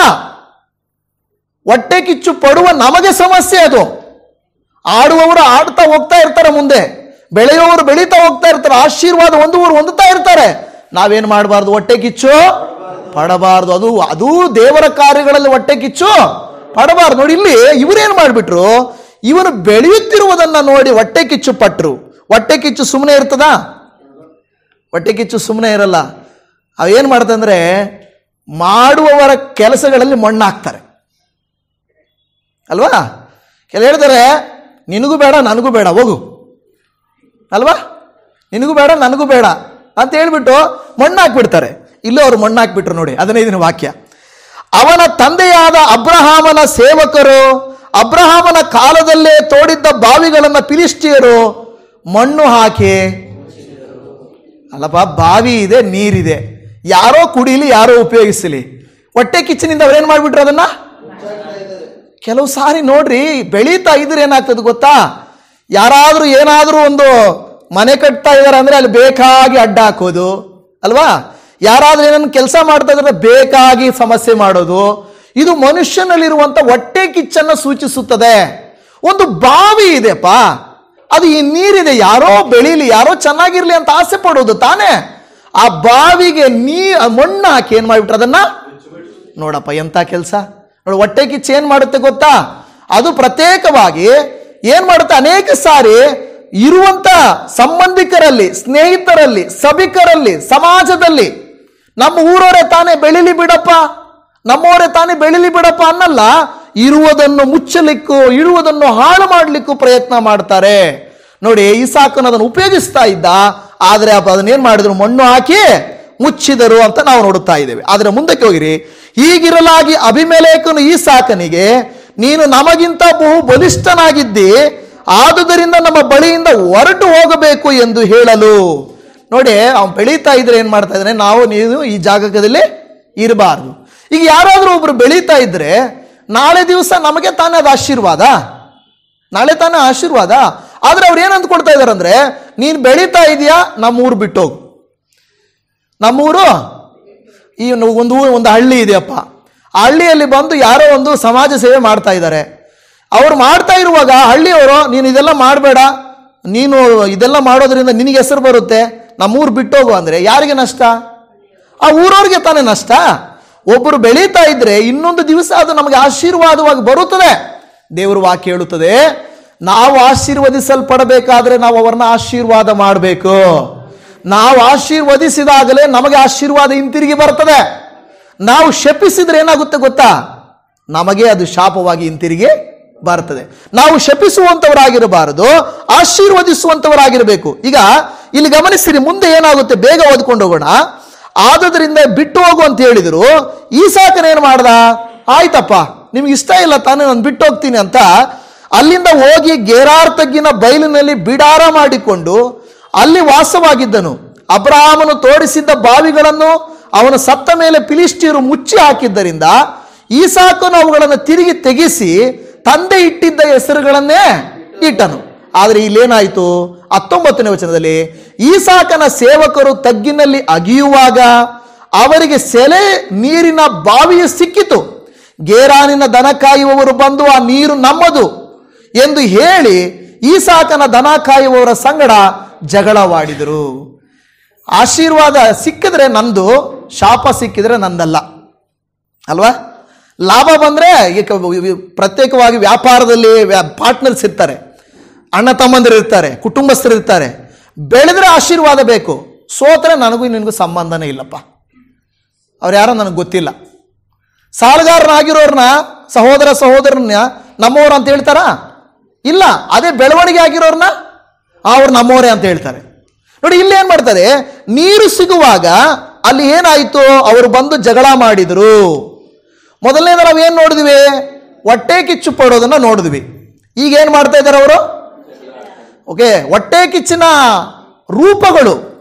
ಹೊಟ್ಟೆ ಕಿಚ್ಚು ಪಡುವ ನಮಗೆ ಸಮಸ್ಯೆ. ಅದು ಆಡುವವರು ಆಡ್ತಾ ಹೋಗ್ತಾ ಇರ್ತಾರೆ, ಮುಂದೆ ಬೆಳೆಯುವವರು ಬೆಳೀತಾ ಹೋಗ್ತಾ ಇರ್ತಾರೆ, ಆಶೀರ್ವಾದ ಹೊಂದುವವರು ಹೊಂದುತ್ತಾ ಇರ್ತಾರೆ. ನಾವೇನ್ ಮಾಡಬಾರ್ದು, ಹೊಟ್ಟೆ ಕಿಚ್ಚು ಪಡಬಾರದು. ಅದು ದೇವರ ಕಾರ್ಯಗಳಲ್ಲಿ ಹೊಟ್ಟೆ ಕಿಚ್ಚು ಪಡಬಾರದು. ನೋಡಿ, ಇಲ್ಲಿ ಇವರೇನ್ ಮಾಡ್ಬಿಟ್ರು, ಇವನು ಬೆಳೆಯುತ್ತಿರುವುದನ್ನ ನೋಡಿ ಹೊಟ್ಟೆ ಕಿಚ್ಚು ಪಟ್ರು. ಹೊಟ್ಟೆ ಕಿಚ್ಚು ಸುಮ್ಮನೆ ಇರ್ತದ? ಹೊಟ್ಟೆ ಕಿಚ್ಚು ಸುಮ್ಮನೆ ಇರಲ್ಲ. ಅವೇನ್ ಮಾಡ್ತಂದ್ರೆ ಮಾಡುವವರ ಕೆಲಸಗಳಲ್ಲಿ ಮಣ್ಣಾಕ್ತಾರೆ ಅಲ್ವಾ. ಕೆಲ ಹೇಳ್ತಾರೆ, ನಿನಗೂ ಬೇಡ ನನಗೂ ಬೇಡ ಹೋಗು ಅಲ್ವಾ, ನಿನಗೂ ಬೇಡ ನನಗೂ ಬೇಡ ಅಂತ ಹೇಳ್ಬಿಟ್ಟು ಮಣ್ಣಾಕ್ಬಿಡ್ತಾರೆ. ಇಲ್ಲೂ ಅವರು ಮಣ್ಣಾಕ್ಬಿಟ್ರು ನೋಡಿ 15ನೇ ವಾಕ್ಯ. ಅವನ ತಂದೆಯಾದ ಅಬ್ರಹಾಮನ ಸೇವಕರು ಅಬ್ರಹಾಮನ ಕಾಲದಲ್ಲೇ ತೋಡಿದ್ದ ಬಾವಿಗಳನ್ನು ಫಿಲಿಷ್ಟಿಯರು ಮಣ್ಣು ಹಾಕಿ, ಅಲ್ಲಪ್ಪ, ಬಾವಿ ಇದೆ, ನೀರಿದೆ, ಯಾರೋ ಕುಡಿಲಿ ಯಾರೋ ಉಪಯೋಗಿಸಲಿ, ಹೊಟ್ಟೆ ಕಿಚ್ಚಿನಿಂದ ಅವ್ರೇನ್ ಮಾಡ್ಬಿಟ್ರು ಅದನ್ನ. ಕೆಲವು ಸಾರಿ ನೋಡ್ರಿ, ಬೆಳೀತಾ ಇದ್ರೆ ಏನಾಗ್ತದೆ ಗೊತ್ತಾ, ಯಾರಾದ್ರೂ ಏನಾದ್ರೂ ಒಂದು ಮನೆ ಕಟ್ತಾ ಇದಾರೆ ಅಂದ್ರೆ ಅಲ್ಲಿ ಬೇಕಾಗಿ ಅಡ್ಡ ಹಾಕೋದು ಅಲ್ವಾ, ಯಾರಾದ್ರೂ ಏನನ್ನು ಕೆಲಸ ಮಾಡ್ತಾ ಇದ್ರೆ ಬೇಕಾಗಿ ಸಮಸ್ಯೆ ಮಾಡೋದು, ಇದು ಮನುಷ್ಯನಲ್ಲಿರುವಂತ ಹೊಟ್ಟೆ ಕಿಚ್ಚನ್ನು ಸೂಚಿಸುತ್ತದೆ. ಒಂದು ಬಾವಿ ಇದೆಪ್ಪ, ಅದು ಈ ನೀರಿದೆ, ಯಾರೋ ಬೆಳೀಲಿ ಯಾರೋ ಚೆನ್ನಾಗಿರ್ಲಿ ಅಂತ ಆಸೆ ಪಡೋದು ತಾನೇ. ಆ ಬಾವಿಗೆ ಮಣ್ಣು ಹಾಕಿ ಏನ್ ಮಾಡ್ಬಿಟ್ರೆ ಅದನ್ನ. ನೋಡಪ್ಪ ಎಂತ ಕೆಲಸ. ನೋಡಿ, ಹೊಟ್ಟೆ ಕಿಚ್ಚು ಏನ್ ಮಾಡುತ್ತೆ ಗೊತ್ತಾ, ಅದು ಪ್ರತ್ಯೇಕವಾಗಿ ಏನ್ ಮಾಡುತ್ತೆ, ಅನೇಕ ಸಾರಿ ಇರುವಂತ ಸಂಬಂಧಿಕರಲ್ಲಿ, ಸ್ನೇಹಿತರಲ್ಲಿ, ಸಭಿಕರಲ್ಲಿ, ಸಮಾಜದಲ್ಲಿ ನಮ್ಮ ಊರವರೇ ತಾನೇ ಬೆಳಿಲಿ ಬಿಡಪ್ಪ, ನಮ್ಮವರೇ ತಾನೇ ಬೆಳಿಲಿ ಬಿಡಪ್ಪ ಅನ್ನಲ್ಲ, ಇರುವುದನ್ನು ಮುಚ್ಚಲಿಕ್ಕೂ ಇರುವುದನ್ನು ಹಾಳು ಮಾಡಲಿಕ್ಕೂ ಪ್ರಯತ್ನ ಮಾಡ್ತಾರೆ. ನೋಡಿ, ಇಸಾಕನು ಅದನ್ನು ಉಪಯೋಗಿಸ್ತಾ ಇದ್ದ, ಆದ್ರೆ ಅದನ್ನೇನ್ ಮಾಡಿದ್ರು, ಮಣ್ಣು ಹಾಕಿ ಮುಚ್ಚಿದರು ಅಂತ ನಾವು ನೋಡುತ್ತಾ ಇದ್ದೇವೆ. ಆದ್ರೆ ಮುಂದಕ್ಕೆ ಹೋಗಿರಿ. ಹೀಗಿರಲಾಗಿ ಅಭಿಮೆಲೇಕನು ಇಸಾಕನಿಗೆ, ನೀನು ನಮಗಿಂತ ಬಹು ಬಲಿಷ್ಠನಾಗಿದ್ದಿ, ಆದುದರಿಂದ ನಮ್ಮ ಬಳಿಯಿಂದ ಹೊರಟು ಹೋಗಬೇಕು ಎಂದು ಹೇಳಲು. ನೋಡಿ, ಅವನು ಬೆಳೀತಾ ಇದ್ರೆ ಏನ್ ಮಾಡ್ತಾ ಇದ್ದಾನೆ, ನೀನು ಈ ಜಾಗದಲ್ಲಿ ಇರಬಾರ್ದು. ಈಗ ಯಾರಾದ್ರೂ ಒಬ್ರು ಬೆಳೀತಾ ಇದ್ರೆ ನಾಳೆ ದಿವಸ ನಮಗೆ ತಾನೇ ಅದು ಆಶೀರ್ವಾದ, ನಾಳೆ ತಾನೇ ಆಶೀರ್ವಾದ. ಆದ್ರೆ ಅವ್ರು ಏನ್ ಅಂದ್ಕೊಳ್ತಾ ಇದಾರೆ ಅಂದ್ರೆ, ನೀನ್ ಬೆಳೀತಾ ಇದೀಯಾ, ನಮ್ಮೂರು ಬಿಟ್ಟೋಗು. ನಮ್ಮೂರು ಈ ಒಂದು ಹಳ್ಳಿ ಇದೆಯಪ್ಪ, ಆ ಹಳ್ಳಿಯಲ್ಲಿ ಬಂದು ಯಾರೋ ಒಂದು ಸಮಾಜ ಸೇವೆ ಮಾಡ್ತಾ ಇದ್ದಾರೆ. ಅವ್ರು ಮಾಡ್ತಾ ಇರುವಾಗ ಹಳ್ಳಿಯವರು, ನೀನು ಇದೆಲ್ಲ ಮಾಡಬೇಡ, ನೀನು ಇದೆಲ್ಲ ಮಾಡೋದ್ರಿಂದ ನಿನಗೆ ಹೆಸರು ಬರುತ್ತೆ, ನಮ್ಮೂರು ಬಿಟ್ಟೋಗು ಅಂದ್ರೆ ಯಾರಿಗೆ ನಷ್ಟ? ಆ ಊರವ್ರಿಗೆ ತಾನೇ ನಷ್ಟ. ಒಬ್ಬರು ಬೆಳೀತಾ ಇದ್ರೆ ಇನ್ನೊಂದು ದಿವಸ ಅದು ನಮಗೆ ಆಶೀರ್ವಾದವಾಗಿ ಬರುತ್ತದೆ. ದೇವರು ವಾಕ್ಯ ಹೇಳುತ್ತದೆ, ನಾವು ಆಶೀರ್ವದಿಸಲ್ಪಡಬೇಕಾದ್ರೆ ನಾವು ಅವರನ್ನ ಆಶೀರ್ವಾದ ಮಾಡಬೇಕು. ನಾವು ಆಶೀರ್ವದಿಸಿದಾಗಲೇ ನಮಗೆ ಆಶೀರ್ವಾದ ಹಿಂತಿರುಗಿ ಬರ್ತದೆ. ನಾವು ಶಪಿಸಿದ್ರೆ ಏನಾಗುತ್ತೆ ಗೊತ್ತಾ, ನಮಗೆ ಅದು ಶಾಪವಾಗಿ ಹಿಂತಿರುಗಿ ಬರ್ತದೆ. ನಾವು ಶಪಿಸುವಂತವರಾಗಿರಬಾರದು, ಆಶೀರ್ವದಿಸುವಂತವರಾಗಿರಬೇಕು. ಈಗ ಇಲ್ಲಿ ಗಮನಿಸಿರಿ, ಮುಂದೆ ಏನಾಗುತ್ತೆ, ಬೇಗ ಓದ್ಕೊಂಡು ಹೋಗೋಣ. ಆದುದರಿಂದ ಬಿಟ್ಟು ಹೋಗು ಅಂತ ಹೇಳಿದ್ರು. ಈಸಾಕನೇನು ಮಾಡ್ದ, ಆಯ್ತಪ್ಪ ನಿಮ್ಗೆ ಇಷ್ಟ ಇಲ್ಲ ತಾನೇ, ನಾನು ಬಿಟ್ಟು ಹೋಗ್ತೀನಿ ಅಂತ ಅಲ್ಲಿಂದ ಹೋಗಿ ಗೆರಾರ್ ತಗ್ಗಿನ ಬಯಲಿನಲ್ಲಿ ಬಿಡಾರ ಮಾಡಿಕೊಂಡು ಅಲ್ಲಿ ವಾಸವಾಗಿದ್ದನು. ಅಬ್ರಹಾಮನು ತೋಡಿಸಿದ್ದ ಬಾವಿಗಳನ್ನು ಅವನು ಸತ್ತ ಮೇಲೆ ಫಿಲಿಷ್ಟಿಯರು ಮುಚ್ಚಿ ಹಾಕಿದ್ದರಿಂದ ಈಸಾಕನು ಅವುಗಳನ್ನು ತಿರುಗಿ ತೆಗೆಸಿ ತಂದೆ ಇಟ್ಟಿದ್ದ ಹೆಸರುಗಳನ್ನೇ ಇಟ್ಟನು. ಆದ್ರೆ ಇಲ್ಲೇನಾಯ್ತು, 19ನೇ ವಚನದಲ್ಲಿ, ಈಸಾಕನ ಸೇವಕರು ತಗ್ಗಿನಲ್ಲಿ ಅಗಿಯುವಾಗ ಅವರಿಗೆ ಸೆಲೆ ನೀರಿನ ಬಾವಿಯು ಸಿಕ್ಕಿತು. ಗೇರಾನಿನ ದನ ಕಾಯುವವರು ಬಂದು ಆ ನೀರು ನಮ್ಮದು ಎಂದು ಹೇಳಿ ಈಸಾಕನ ದನ ಕಾಯುವವರ ಸಂಗಡ ಜಗಳವಾಡಿದರು. ಆಶೀರ್ವಾದ ಸಿಕ್ಕಿದ್ರೆ ನಂದು, ಶಾಪ ಸಿಕ್ಕಿದ್ರೆ ನಂದಲ್ಲ ಅಲ್ವಾ. ಲಾಭ ಬಂದ್ರೆ ಪ್ರತ್ಯೇಕವಾಗಿ ವ್ಯಾಪಾರದಲ್ಲಿ ಪಾರ್ಟ್ನರ್ಸ್ ಇರ್ತಾರೆ, ಅಣ್ಣ ತಮ್ಮಂದಿರು ಇರ್ತಾರೆ, ಕುಟುಂಬಸ್ಥರು ಇರ್ತಾರೆ. ಬೆಳೆದ್ರೆ ಆಶೀರ್ವಾದ ಬೇಕು, ಸೋತ್ರೆ ನನಗೂ ನಿನಗೂ ಸಂಬಂಧನೇ ಇಲ್ಲಪ್ಪ, ಅವ್ರು ಯಾರೋ ನನಗೆ ಗೊತ್ತಿಲ್ಲ. ಸಾಲಗಾರನಾಗಿರೋರ್ನ ಸಹೋದರನ್ನ ನಮ್ಮವ್ರು ಅಂತ ಹೇಳ್ತಾರ? ಇಲ್ಲ. ಅದೇ ಬೆಳವಣಿಗೆ ಆಗಿರೋರ್ನ ಅವ್ರು ನಮ್ಮವರೇ ಅಂತ ಹೇಳ್ತಾರೆ. ನೋಡಿ, ಇಲ್ಲಿ ಏನ್ ಮಾಡ್ತಾರೆ, ನೀರು ಸಿಗುವಾಗ ಅಲ್ಲಿ ಏನಾಯ್ತು, ಅವರು ಬಂದು ಜಗಳ ಮಾಡಿದ್ರು. ಮೊದಲನೇದ ನಾವು ಏನ್ ನೋಡಿದ್ವಿ, ಹೊಟ್ಟೆ ಕಿಚ್ಚು ಪಡೋದನ್ನ ನೋಡಿದ್ವಿ. ಈಗ ಏನ್ ಮಾಡ್ತಾ ಇದ್ದಾರೆ ಅವರು? ಓಕೆ, ಹೊಟ್ಟೆ ಕಿಚ್ಚಿನ ರೂಪಗಳು,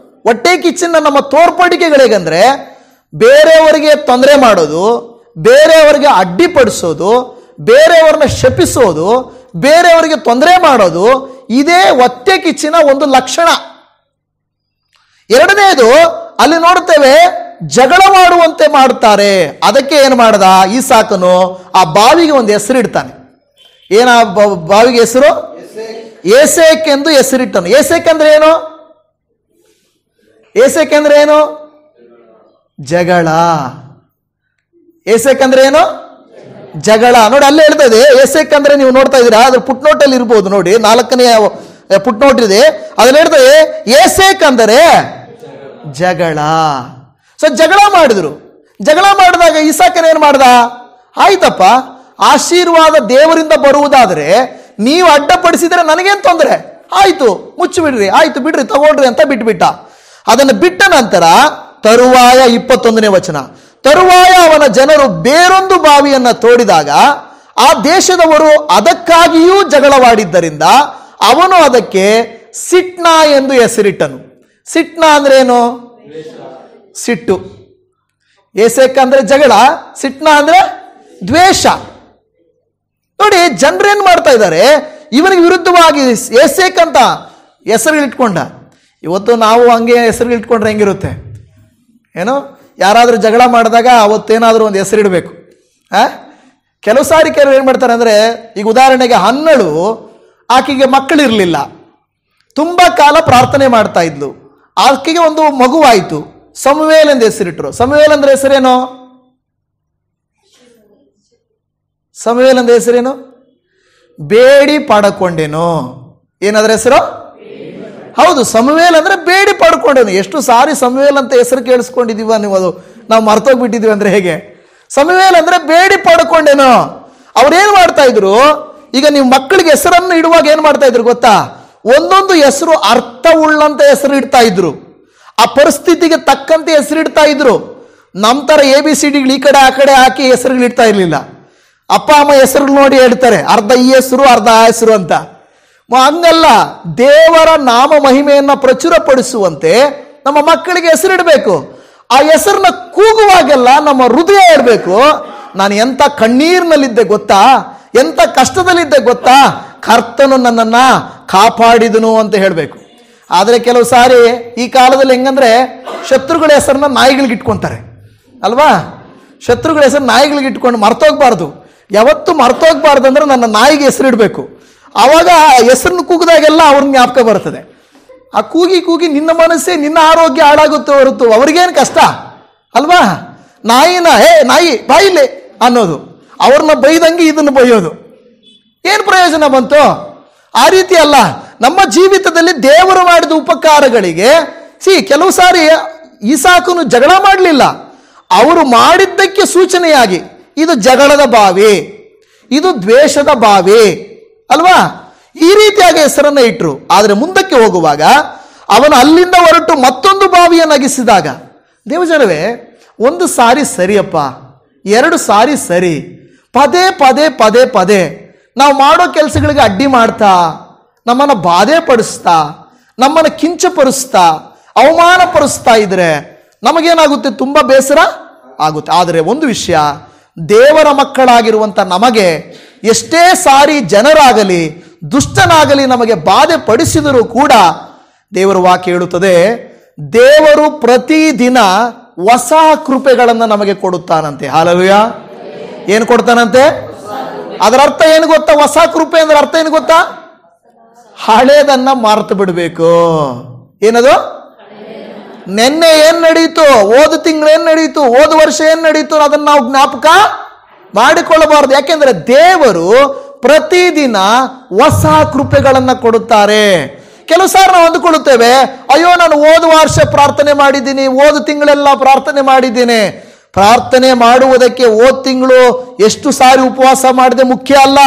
ಹೊಟ್ಟೆ ಕಿಚ್ಚಿನ ನಮ್ಮ ತೋರ್ಪಡಿಕೆಗಳಿಗಂದ್ರೆ ಬೇರೆಯವರಿಗೆ ತೊಂದರೆ ಮಾಡೋದು, ಬೇರೆಯವರಿಗೆ ಅಡ್ಡಿಪಡಿಸೋದು, ಬೇರೆಯವರನ್ನ ಶಪಿಸೋದು, ಬೇರೆಯವರಿಗೆ ತೊಂದರೆ ಮಾಡೋದು, ಇದೇ ಹೊಟ್ಟೆ ಕಿಚ್ಚಿನ ಒಂದು ಲಕ್ಷಣ. ಎರಡನೇದು, ಅಲ್ಲಿ ನೋಡ್ತೇವೆ ಜಗಳ ಮಾಡುವಂತೆ ಮಾಡ್ತಾರೆ. ಅದಕ್ಕೆ ಏನು ಮಾಡ್ದ ಈಸಾಕನು, ಆ ಬಾವಿಗೆ ಒಂದು ಹೆಸರಿಡ್ತಾನೆ. ಏನ ಬಾವಿಗೆ ಹೆಸರು? ಏಸೇಕ್ ಎಂದು ಹೆಸರಿಟ್ಟನು. ಏಸೇಕ್ ಅಂದ್ರೆ ಏನು? ಏಸೇಕ್ ಅಂದ್ರೆ ಏನು? ಜಗಳ. ಏಸೆಕ್ ಅಂದ್ರೆ ಏನು? ಜಗಳ. ನೋಡಿ ಅಲ್ಲೇ ಹೇಳ್ತದೆ ಏಸೆಕ್ ಅಂದ್ರೆ, ನೀವು ನೋಡ್ತಾ ಇದ್ದೀರಾ, ಅದ್ರ ಪುಟ್ನೋಟಲ್ಲಿ ಇರ್ಬೋದು ನೋಡಿ, 4ನೇ ಪುಟ್ನೋಟ್ ಇದೆ, ಅದ್ರಲ್ಲಿ ಹೇಳ್ತದೆ ಏಸೆಕ್ ಅಂದರೆ ಜಗಳ. ಸೊ ಜಗಳ ಮಾಡಿದ್ರು. ಜಗಳ ಮಾಡಿದಾಗ ಇಸಾಕನ ಏನ್ ಮಾಡ್ದ? ಆಯ್ತಪ್ಪ, ಆಶೀರ್ವಾದ ದೇವರಿಂದ ಬರುವುದಾದ್ರೆ ನೀವು ಅಡ್ಡಪಡಿಸಿದ್ರೆ ನನಗೇನು ತೊಂದರೆ, ಆಯ್ತು ಮುಚ್ಚಿಬಿಡ್ರಿ, ಆಯ್ತು ಬಿಡ್ರಿ, ತಗೊಳ್ರಿ ಅಂತ ಬಿಟ್ಬಿಟ್ಟ. ಅದನ್ನು ಬಿಟ್ಟ ನಂತರ ತರುವಾಯ 21ನೇ ವಚನ, ತರುವಾಯ ಅವನ ಜನರು ಬೇರೊಂದು ಬಾವಿಯನ್ನ ತೋಡಿದಾಗ ಆ ದೇಶದವರು ಅದಕ್ಕಾಗಿಯೂ ಜಗಳವಾಡಿದ್ದರಿಂದ ಅವನು ಅದಕ್ಕೆ ಸಿಟ್ನಾ ಎಂದು ಹೆಸರಿಟ್ಟನು. ಸಿಟ್ನಾ ಅಂದ್ರೆ ಏನು? ಸಿಟ್ಟು. ಏಸೆಕ್ ಅಂದ್ರೆ ಜಗಳ, ಸಿಟ್ನಾ ಅಂದ್ರೆ ದ್ವೇಷ. ನೋಡಿ ಜನರೇನ್ ಮಾಡ್ತಾ ಇದ್ದಾರೆ, ಇವನಿಗೆ ವಿರುದ್ಧವಾಗಿ ಏಸೆಕ್ ಅಂತ ಹೆಸರುಗಳಿಟ್ಕೊಂಡ. ಇವತ್ತು ನಾವು ಹಂಗೆ ಹೆಸರುಗಳಿಟ್ಕೊಂಡ್ರೆ ಹೆಂಗಿರುತ್ತೆ ಏನೋ, ಯಾರಾದರೂ ಜಗಳ ಮಾಡಿದಾಗ ಅವತ್ತೇನಾದರೂ ಒಂದು ಹೆಸರಿಡಬೇಕು. ಕೆಲವು ಸಾರಿ ಕೆಲವರು ಏನು ಮಾಡ್ತಾರೆ ಅಂದರೆ, ಈಗ ಉದಾಹರಣೆಗೆ ಹನ್ನಳು, ಆಕೆಗೆ ಮಕ್ಕಳಿರಲಿಲ್ಲ, ತುಂಬ ಕಾಲ ಪ್ರಾರ್ಥನೆ ಮಾಡ್ತಾ ಇದ್ಲು, ಆಕೆಗೆ ಒಂದು ಮಗುವಾಯಿತು, ಸಮುವೇಲ್ ಎಂದು ಹೆಸರಿಟ್ಟರು. ಸಮುವೇಲ್ ಅಂದ್ರೆ ಹೆಸರೇನು? ಸಮುವೇಲ್ ಅಂದ್ರೆ ಹೆಸರೇನು? ಬೇಡಿ ಪಡ್ಕೊಂಡೇನು. ಏನಾದ್ರೆ ಹೆಸರು? ಹೌದು, ಸಮುವೇಲ್ ಅಂದ್ರೆ ಬೇಡಿ ಪಡ್ಕೊಂಡೇನು. ಎಷ್ಟು ಸಾರಿ ಸಮುವೇಲ್ ಅಂತ ಹೆಸರು ಕೇಳಿಸ್ಕೊಂಡಿದೀವ ನೀವು, ಅದು ನಾವು ಮರ್ತೋಗ್ಬಿಟ್ಟಿದೀವಿ ಅಂದ್ರೆ ಹೇಗೆ? ಸಮುವೇಲ್ ಅಂದ್ರೆ ಬೇಡಿ ಪಡ್ಕೊಂಡೇನು. ಅವ್ರೇನ್ ಮಾಡ್ತಾ ಇದ್ರು, ಈಗ ನೀವು ಮಕ್ಕಳಿಗೆ ಹೆಸರನ್ನು ಇಡುವಾಗ ಏನ್ ಮಾಡ್ತಾ ಇದ್ರು ಗೊತ್ತಾ? ಒಂದೊಂದು ಹೆಸರು ಅರ್ಥವುಳ್ಳಂತ ಹೆಸರು ಇಡ್ತಾ ಇದ್ರು, ಆ ಪರಿಸ್ಥಿತಿಗೆ ತಕ್ಕಂತೆ ಹೆಸರಿಡ್ತಾ ಇದ್ರು. ನಮ್ಮ ತರ ABCD ಈ ಕಡೆ ಆ ಕಡೆ ಹಾಕಿ ಹೆಸರುಗಳು ಇಡ್ತಾ ಇರ್ಲಿಲ್ಲ. ಅಪ್ಪ ಅಮ್ಮ ಹೆಸರು ನೋಡಿ ಹೇಳ್ತಾರೆ, ಅರ್ಧ ಈ ಹೆಸರು ಅರ್ಧ ಆ ಹೆಸರು ಅಂತ. ಹಂಗಲ್ಲ, ದೇವರ ನಾಮ ಮಹಿಮೆಯನ್ನ ಪ್ರಚುರಪಡಿಸುವಂತೆ ನಮ್ಮ ಮಕ್ಕಳಿಗೆ ಹೆಸರಿಡಬೇಕು. ಆ ಹೆಸರನ್ನ ಕೂಗುವಾಗೆಲ್ಲ ನಮ್ಮ ಹೃದಯ ಇರಬೇಕು, ನಾನು ಎಂತ ಕಣ್ಣೀರಿನಲ್ಲಿದ್ದೆ ಗೊತ್ತಾ, ಎಂತ ಕಷ್ಟದಲ್ಲಿದ್ದೆ ಗೊತ್ತಾ, ಕರ್ತನು ನನ್ನನ್ನ ಕಾಪಾಡಿದನು ಅಂತ ಹೇಳಬೇಕು. ಆದರೆ ಕೆಲವು ಸಾರಿ ಈ ಕಾಲದಲ್ಲಿ ಹೆಂಗಂದ್ರೆ, ಶತ್ರುಗಳ ಹೆಸರನ್ನ ನಾಯಿಗಳಿಗೆ ಇಟ್ಕೊಂತಾರೆ ಅಲ್ವಾ? ಶತ್ರುಗಳ ಹೆಸರು ನಾಯಿಗಳಿಗೆ ಇಟ್ಕೊಂಡು ಮರ್ತೋಗ್ಬಾರ್ದು. ಯಾವತ್ತು ಮರ್ತೋಗ್ಬಾರ್ದು ಅಂದ್ರೆ ನನ್ನ ನಾಯಿಗೆ ಹೆಸರಿಡಬೇಕು. ಆವಾಗ ಹೆಸರನ್ನು ಕೂಗಿದಾಗೆಲ್ಲ ಅವ್ರನ್ನ ಜ್ಞಾಪಕ ಬರ್ತದೆ. ಆ ಕೂಗಿ ಕೂಗಿ ನಿನ್ನ ಮನಸ್ಸೇ, ನಿನ್ನ ಆರೋಗ್ಯ ಹಾಳಾಗುತ್ತೆ ಹೊರತು ಅವ್ರಿಗೇನು ಕಷ್ಟ ಅಲ್ವಾ? ನಾಯಿನ ನಾಯಿ ಬಾಯಿಲೆ ಅನ್ನೋದು, ಅವ್ರನ್ನ ಬೈದಂಗೆ ಇದನ್ನು ಬೈಯೋದು, ಏನು ಪ್ರಯೋಜನ ಬಂತು? ಆ ರೀತಿ ಅಲ್ಲ. ನಮ್ಮ ಜೀವಿತದಲ್ಲಿ ದೇವರು ಮಾಡಿದ ಉಪಕಾರಗಳಿಗೆ ಕೆಲವು ಸಾರಿ ಇಸಾಕನು ಜಗಳ ಮಾಡಲಿಲ್ಲ, ಅವರು ಮಾಡಿದ್ದಕ್ಕೆ ಸೂಚನೆಯಾಗಿ ಇದು ಜಗಳದ ಬಾವಿ, ಇದು ದ್ವೇಷದ ಬಾವಿ ಅಲ್ವಾ, ಈ ರೀತಿಯಾಗಿ ಹೆಸರನ್ನ ಇಟ್ರು. ಆದರೆ ಮುಂದಕ್ಕೆ ಹೋಗುವಾಗ ಅವನು ಅಲ್ಲಿಂದ ಹೊರಟು ಮತ್ತೊಂದು ಬಾವಿಯನ್ನು ಅಗಿಸಿದಾಗ, ದೇವಜನವೇ, ಒಂದು ಸಾರಿ ಸರಿಯಪ್ಪ, 2 ಸಾರಿ ಸರಿ, ಪದೇ ಪದೇ ಪದೇ ಪದೇ ನಾವು ಮಾಡೋ ಕೆಲಸಗಳಿಗೆ ಅಡ್ಡಿ ಮಾಡ್ತಾ, ನಮ್ಮನ್ನು ಬಾಧೆ ಪಡಿಸ್ತಾ, ನಮ್ಮನ್ನು ಕಿಂಚಪಡಿಸ್ತಾ, ಅವಮಾನ ಪಡಿಸ್ತಾ ಇದ್ರೆ ನಮಗೇನಾಗುತ್ತೆ? ತುಂಬ ಬೇಸರ ಆಗುತ್ತೆ. ಆದರೆ ಒಂದು ವಿಷಯ, ದೇವರ ಮಕ್ಕಳಾಗಿರುವಂಥ ನಮಗೆ ಎಷ್ಟೇ ಸಾರಿ ಜನರಾಗಲಿ ದುಷ್ಟನಾಗಲಿ ನಮಗೆ ಬಾಧೆ ಪಡಿಸಿದರೂ ಕೂಡ ದೇವರ ವಾಕ್ಯ ಹೇಳುತ್ತದೆ, ದೇವರು ಪ್ರತಿದಿನ ಹೊಸ ಕೃಪೆಗಳನ್ನು ನಮಗೆ ಕೊಡುತ್ತಾನಂತೆ. ಹಾಲೆಲೂಯ. ಏನು ಕೊಡ್ತಾನಂತೆ? ಅದರ ಅರ್ಥ ಏನು ಗೊತ್ತಾ? ಹೊಸ ಕೃಪೆ ಅಂದ್ರೆ ಅರ್ಥ ಏನು ಗೊತ್ತಾ? ಹಳೇದನ್ನ ಮರ್ತು ಬಿಡಬೇಕು. ಏನದು? ನಿನ್ನೆ ಏನ್ ನಡೀತು, ಹೋದ ತಿಂಗಳು ಏನ್ ನಡೀತು, ಹೋದ ವರ್ಷ ಏನ್ ನಡೀತು, ಅದನ್ನ ನಾವು ಜ್ಞಾಪಕ ಮಾಡಿಕೊಳ್ಳಬಾರದು. ಯಾಕೆಂದ್ರೆ ದೇವರು ಪ್ರತಿದಿನ ಹೊಸ ಕೃಪೆಗಳನ್ನ ಕೊಡುತ್ತಾರೆ. ಕೆಲವು ಸಾರಿ ನಾವು ಅಂದುಕೊಳ್ಳುತ್ತೇವೆ, ಅಯ್ಯೋ ನಾನು ಹೋದ ವರ್ಷ ಪ್ರಾರ್ಥನೆ ಮಾಡಿದ್ದೀನಿ, ಹೋದ ತಿಂಗಳೆಲ್ಲ ಪ್ರಾರ್ಥನೆ ಮಾಡಿದ್ದೀನಿ. ಪ್ರಾರ್ಥನೆ ಮಾಡುವುದಕ್ಕೆ ಹೋದ ತಿಂಗಳು ಎಷ್ಟು ಸಾರಿ ಉಪವಾಸ ಮಾಡಿದೆ ಮುಖ್ಯ ಅಲ್ಲ,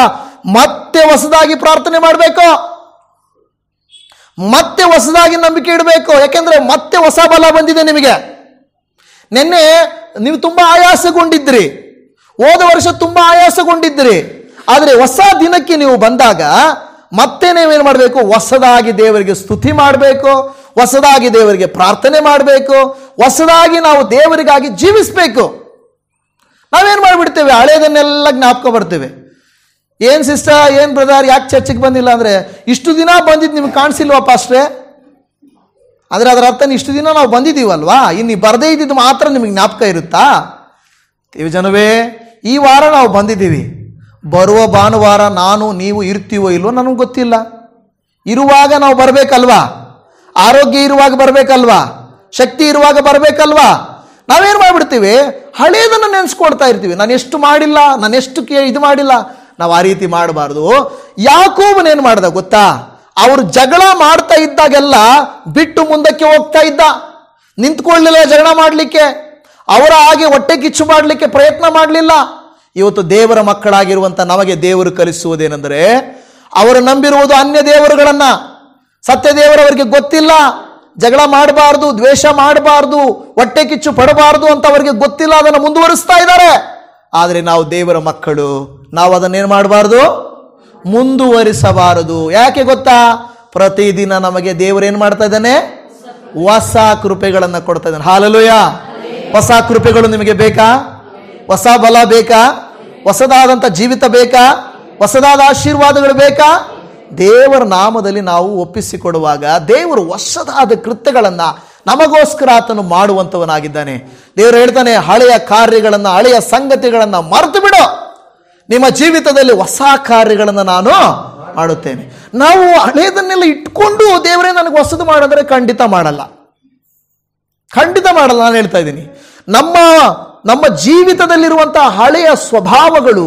ಮತ್ತೆ ಹೊಸದಾಗಿ ಪ್ರಾರ್ಥನೆ ಮಾಡಬೇಕು, ಮತ್ತೆ ಹೊಸದಾಗಿ ನಂಬಿಕೆ ಇಡಬೇಕು. ಯಾಕೆಂದ್ರೆ ಮತ್ತೆ ಹೊಸ ಬಲ ಬಂದಿದೆ ನಿಮಗೆ. ನಿನ್ನೆ ನೀವು ತುಂಬಾ ಆಯಾಸಗೊಂಡಿದ್ರಿ, ಹೋದ ವರ್ಷ ತುಂಬಾ ಆಯಾಸಗೊಂಡಿದ್ರಿ. ಆದರೆ ಹೊಸ ದಿನಕ್ಕೆ ನೀವು ಬಂದಾಗ ಮತ್ತೆ ನೀವೇನು ಮಾಡಬೇಕು? ಹೊಸದಾಗಿ ದೇವರಿಗೆ ಸ್ತುತಿ ಮಾಡಬೇಕು, ಹೊಸದಾಗಿ ದೇವರಿಗೆ ಪ್ರಾರ್ಥನೆ ಮಾಡಬೇಕು, ಹೊಸದಾಗಿ ನಾವು ದೇವರಿಗಾಗಿ ಜೀವಿಸಬೇಕು. ನಾವೇನು ಮಾಡಿಬಿಡ್ತೇವೆ? ಹಳೇದನ್ನೆಲ್ಲ ಜ್ಞಾಪಕ ಬರ್ತೇವೆ. ಏನ್ ಸಿಸ್ಟರ್, ಏನ್ ಬ್ರದರ್, ಯಾಕೆ ಚರ್ಚಿಗೆ ಬಂದಿಲ್ಲ ಅಂದ್ರೆ, ಇಷ್ಟು ದಿನ ಬಂದಿದ್ದು ನಿಮ್ಗೆ ಕಾಣಿಸಿಲ್ವಾ ಪಾಸ್ಟ್ರೆ? ಆದರೆ ಅದರ ಅರ್ಥ ಇಷ್ಟು ದಿನ ನಾವು ಬಂದಿದ್ದೀವಲ್ವಾ, ಇನ್ನು ಬರದೇ ಇದ್ದಿದ್ದು ಮಾತ್ರ ನಿಮಗೆ ಜ್ಞಾಪಕ ಇರುತ್ತಾ? ಜನವೇ, ಈ ವಾರ ನಾವು ಬಂದಿದ್ದೀವಿ, ಬರುವ ಭಾನುವಾರ ನಾನು ನೀವು ಇರ್ತೀವೋ ಇಲ್ವೋ ನನಗೆ ಗೊತ್ತಿಲ್ಲ. ಇರುವಾಗ ನಾವು ಬರಬೇಕಲ್ವಾ? ಆರೋಗ್ಯ ಇರುವಾಗ ಬರಬೇಕಲ್ವಾ? ಶಕ್ತಿ ಇರುವಾಗ ಬರಬೇಕಲ್ವಾ? ನಾವೇನು ಮಾಡ್ಬಿಡ್ತೀವಿ, ಹಳೇದನ್ನು ನೆನೆಸ್ಕೊಳ್ತಾ ಇರ್ತೀವಿ. ನಾನು ಎಷ್ಟು ಮಾಡಿಲ್ಲ, ನಾನು ಎಷ್ಟು ಇದು ಮಾಡಿಲ್ಲ. ನಾವು ಆ ರೀತಿ ಮಾಡಬಾರ್ದು. ಯಾಕೋಬನೇನು ಮಾಡ್ದ ಗೊತ್ತಾ? ಅವರು ಜಗಳ ಮಾಡ್ತಾ ಇದ್ದಾಗೆಲ್ಲ ಬಿಟ್ಟು ಮುಂದಕ್ಕೆ ಹೋಗ್ತಾ ಇದ್ದ, ನಿಂತ್ಕೊಳ್ಳಲಿಲ್ಲ ಜಗಳ ಮಾಡಲಿಕ್ಕೆ, ಅವರ ಹಾಗೆ ಹೊಟ್ಟೆ ಕಿಚ್ಚು ಮಾಡಲಿಕ್ಕೆ ಪ್ರಯತ್ನ ಮಾಡಲಿಲ್ಲ. ಇವತ್ತು ದೇವರ ಮಕ್ಕಳಾಗಿರುವಂಥ ನಮಗೆ ದೇವರು ಕಲಿಸುವುದೇನೆಂದರೆ, ಅವರು ನಂಬಿರುವುದು ಅನ್ಯ ದೇವರುಗಳನ್ನ, ಸತ್ಯ ದೇವರವರಿಗೆ ಗೊತ್ತಿಲ್ಲ. ಜಗಳ ಮಾಡಬಾರ್ದು, ದ್ವೇಷ ಮಾಡಬಾರ್ದು, ಹೊಟ್ಟೆ ಕಿಚ್ಚು ಪಡಬಾರ್ದು ಅಂತ ಅವರಿಗೆ ಗೊತ್ತಿಲ್ಲ, ಅದನ್ನು ಮುಂದುವರಿಸ್ತಾ ಇದ್ದಾರೆ. ಆದರೆ ನಾವು ದೇವರ ಮಕ್ಕಳು, ನಾವು ಅದನ್ನೇನು ಮಾಡಬಾರ್ದು, ಮುಂದುವರಿಸಬಾರದು. ಯಾಕೆ ಗೊತ್ತಾ? ಪ್ರತಿದಿನ ನಮಗೆ ದೇವರೇನು ಮಾಡ್ತಾ ಇದ್ದಾನೆ? ಹೊಸ ಕೃಪೆಗಳನ್ನು ಕೊಡ್ತಾ ಇದ್ದಾನೆ. ಹಾಲೆಲೂಯಾ. ಹೊಸ ಕೃಪೆಗಳು ನಿಮಗೆ ಬೇಕಾ? ಹೊಸ ಬಲ ಬೇಕಾ? ಹೊಸದಾದಂಥ ಜೀವಿತ ಬೇಕಾ? ಹೊಸದಾದ ಆಶೀರ್ವಾದಗಳು ಬೇಕಾ? ದೇವರ ನಾಮದಲ್ಲಿ ನಾವು ಒಪ್ಪಿಸಿಕೊಡುವಾಗ ದೇವರು ಹೊಸದಾದ ಕೃತ್ಯಗಳನ್ನು ನಮಗೋಸ್ಕರ ಆತನು ಮಾಡುವಂಥವನಾಗಿದ್ದಾನೆ. ದೇವರು ಹೇಳ್ತಾನೆ, ಹಳೆಯ ಕಾರ್ಯಗಳನ್ನು, ಹಳೆಯ ಸಂಗತಿಗಳನ್ನು ಮರೆತು ಬಿಡು, ನಿಮ್ಮ ಜೀವಿತದಲ್ಲಿ ಹೊಸ ಕಾರ್ಯಗಳನ್ನು ನಾನು ಮಾಡುತ್ತೇನೆ. ನಾವು ಹಳೆಯದನ್ನೆಲ್ಲ ಇಟ್ಕೊಂಡು ದೇವರೇ ನನಗೆ ಹೊಸದು ಮಾಡಿದ್ರೆ ಖಂಡಿತ ಮಾಡಲ್ಲ, ಖಂಡಿತ ಮಾಡಲ್ಲ. ನಾನು ಹೇಳ್ತಾ ಇದ್ದೀನಿ, ನಮ್ಮ ಜೀವಿತದಲ್ಲಿರುವಂತಹ ಹಳೆಯ ಸ್ವಭಾವಗಳು,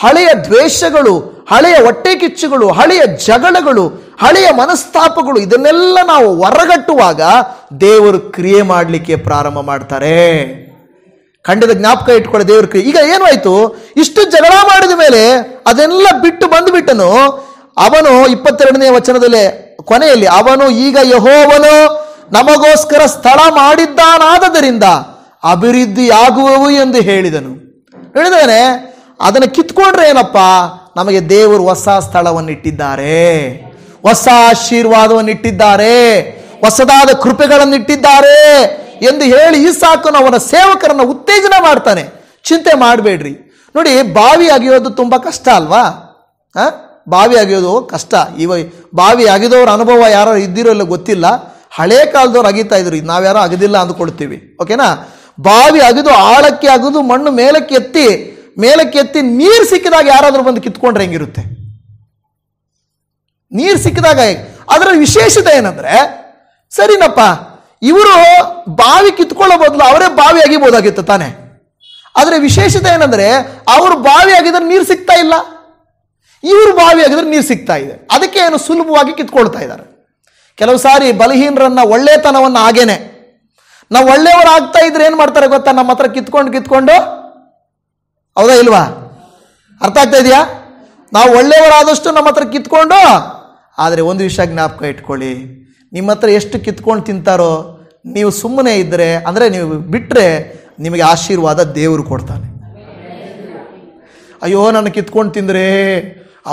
ಹಳೆಯ ದ್ವೇಷಗಳು, ಹಳೆಯ ಹೊಟ್ಟೆ ಕಿಚ್ಚುಗಳು, ಹಳೆಯ ಜಗಳಗಳು, ಹಳೆಯ ಮನಸ್ತಾಪಗಳು, ಇದನ್ನೆಲ್ಲ ನಾವು ಹೊರಗಟ್ಟುವಾಗ ದೇವರು ಕ್ರಿಯೆ ಮಾಡಲಿಕ್ಕೆ ಪ್ರಾರಂಭ ಮಾಡ್ತಾರೆ. ಖಂಡಿತ ಜ್ಞಾಪಕ ಇಟ್ಕೊಳ್ಳಿ, ದೇವ್ರ ಕ್ರಿಯೆ. ಈಗ ಏನಾಯ್ತು? ಇಷ್ಟು ಜಗಳ ಮಾಡಿದ ಮೇಲೆ ಅದೆಲ್ಲ ಬಿಟ್ಟು ಬಂದುಬಿಟ್ಟನು. ಅವನು 22ನೇ ವಚನದಲ್ಲಿ ಕೊನೆಯಲ್ಲಿ, ಅವನು ಈಗ ಯೆಹೋವನು ನಮಗೋಸ್ಕರ ಸ್ಥಳ ಮಾಡಿದ್ದಾನಾದ್ದರಿಂದ ಅಭಿವೃದ್ಧಿಯಾಗುವವು ಎಂದು ಹೇಳಿದನು. ಹೇಳಿದಾನೆ, ಅದನ್ನು ಕಿತ್ಕೊಂಡ್ರೆ ಏನಪ್ಪ? ನಮಗೆ ದೇವರು ಹೊಸ ಸ್ಥಳವನ್ನು ಇಟ್ಟಿದ್ದಾರೆ, ಹೊಸ ಆಶೀರ್ವಾದವನ್ನು ಇಟ್ಟಿದ್ದಾರೆ, ಹೊಸದಾದ ಕೃಪೆಗಳನ್ನು ಇಟ್ಟಿದ್ದಾರೆ ಎಂದು ಹೇಳಿ ಈಸಾಕನು ಅವನ ಸೇವಕರನ್ನು ಉತ್ತೇಜನ ಮಾಡ್ತಾನೆ. ಚಿಂತೆ ಮಾಡಬೇಡ್ರಿ. ನೋಡಿ, ಬಾವಿ ಅಗಿಯೋದು ತುಂಬ ಕಷ್ಟ ಅಲ್ವಾ? ಬಾವಿ ಅಗಿಯೋದು ಕಷ್ಟ. ಬಾವಿ ಅಗಿದವ್ರ ಅನುಭವ ಯಾರು ಇದ್ದಿರೋ ಇಲ್ಲ ಗೊತ್ತಿಲ್ಲ. ಹಳೇ ಕಾಲದವ್ರು ಅಗಿತಾ ಇದ್ರು, ನಾವ್ಯಾರೋ ಅಗದಿಲ್ಲ ಅಂದ್ಕೊಳ್ತೀವಿ. ಓಕೆನಾ? ಬಾವಿ ಅಗಿದು ಆಳಕ್ಕೆ ಅಗಿದು ಮಣ್ಣು ಮೇಲಕ್ಕೆ ಎತ್ತಿ ನೀರು ಸಿಕ್ಕಿದಾಗ ಯಾರಾದ್ರೂ ಬಂದು ಕಿತ್ಕೊಂಡ್ರೆ ಹೆಂಗಿರುತ್ತೆ? ನೀರು ಸಿಕ್ಕಿದಾಗ. ಅದರ ವಿಶೇಷತೆ ಏನಂದ್ರೆ, ಸರಿನಪ್ಪ, ಇವರು ಬಾವಿ ಕಿತ್ಕೊಳ್ಳೋ ಬದಲು ಅವರೇ ಬಾವಿ ಅಗಿಬೋದಾಗಿತ್ತು ತಾನೆ. ಆದರೆ ವಿಶೇಷತೆ ಏನಂದ್ರೆ, ಅವರು ಬಾವಿ ಆಗಿದ್ರೆ ನೀರು ಸಿಗ್ತಾ ಇಲ್ಲ, ಇವರು ಬಾವಿ ಆಗಿದ್ರೆ ನೀರು ಸಿಗ್ತಾ ಇದೆ. ಅದಕ್ಕೆ ಏನು ಸುಲಭವಾಗಿ ಕಿತ್ಕೊಳ್ತಾ ಇದ್ದಾರೆ. ಕೆಲವು ಸಾರಿ ಬಲಹೀನರನ್ನ ಒಳ್ಳೆತನವನ್ನು ಹಾಗೇನೆ, ನಾವು ಒಳ್ಳೆಯವರು ಆಗ್ತಾ ಇದ್ರೆ ಏನು ಮಾಡ್ತಾರೆ ಗೊತ್ತಾ? ನಮ್ಮ ಹತ್ರ ಕಿತ್ಕೊಂಡು, ಹೌದಾ ಇಲ್ವಾ? ಅರ್ಥ ಆಗ್ತಾ ಇದೆಯಾ? ನಾವು ಒಳ್ಳೆಯವರಾದಷ್ಟು ನಮ್ಮ ಹತ್ರ ಕಿತ್ಕೊಂಡು. ಆದರೆ ಒಂದು ವಿಷಯ ಜ್ಞಾಪಕ ಇಟ್ಕೊಳ್ಳಿ, ನಿಮ್ಮ ಹತ್ರ ಎಷ್ಟು ಕಿತ್ಕೊಂಡು ತಿಂತಾರೋ, ನೀವು ಸುಮ್ಮನೆ ಇದ್ದರೆ, ಅಂದರೆ ನೀವು ಬಿಟ್ಟರೆ, ನಿಮಗೆ ಆಶೀರ್ವಾದ ದೇವರು ಕೊಡ್ತಾನೆ. ಅಯ್ಯೋ ನನ್ನ ಕಿತ್ಕೊಂಡು ತಿಂದರೆ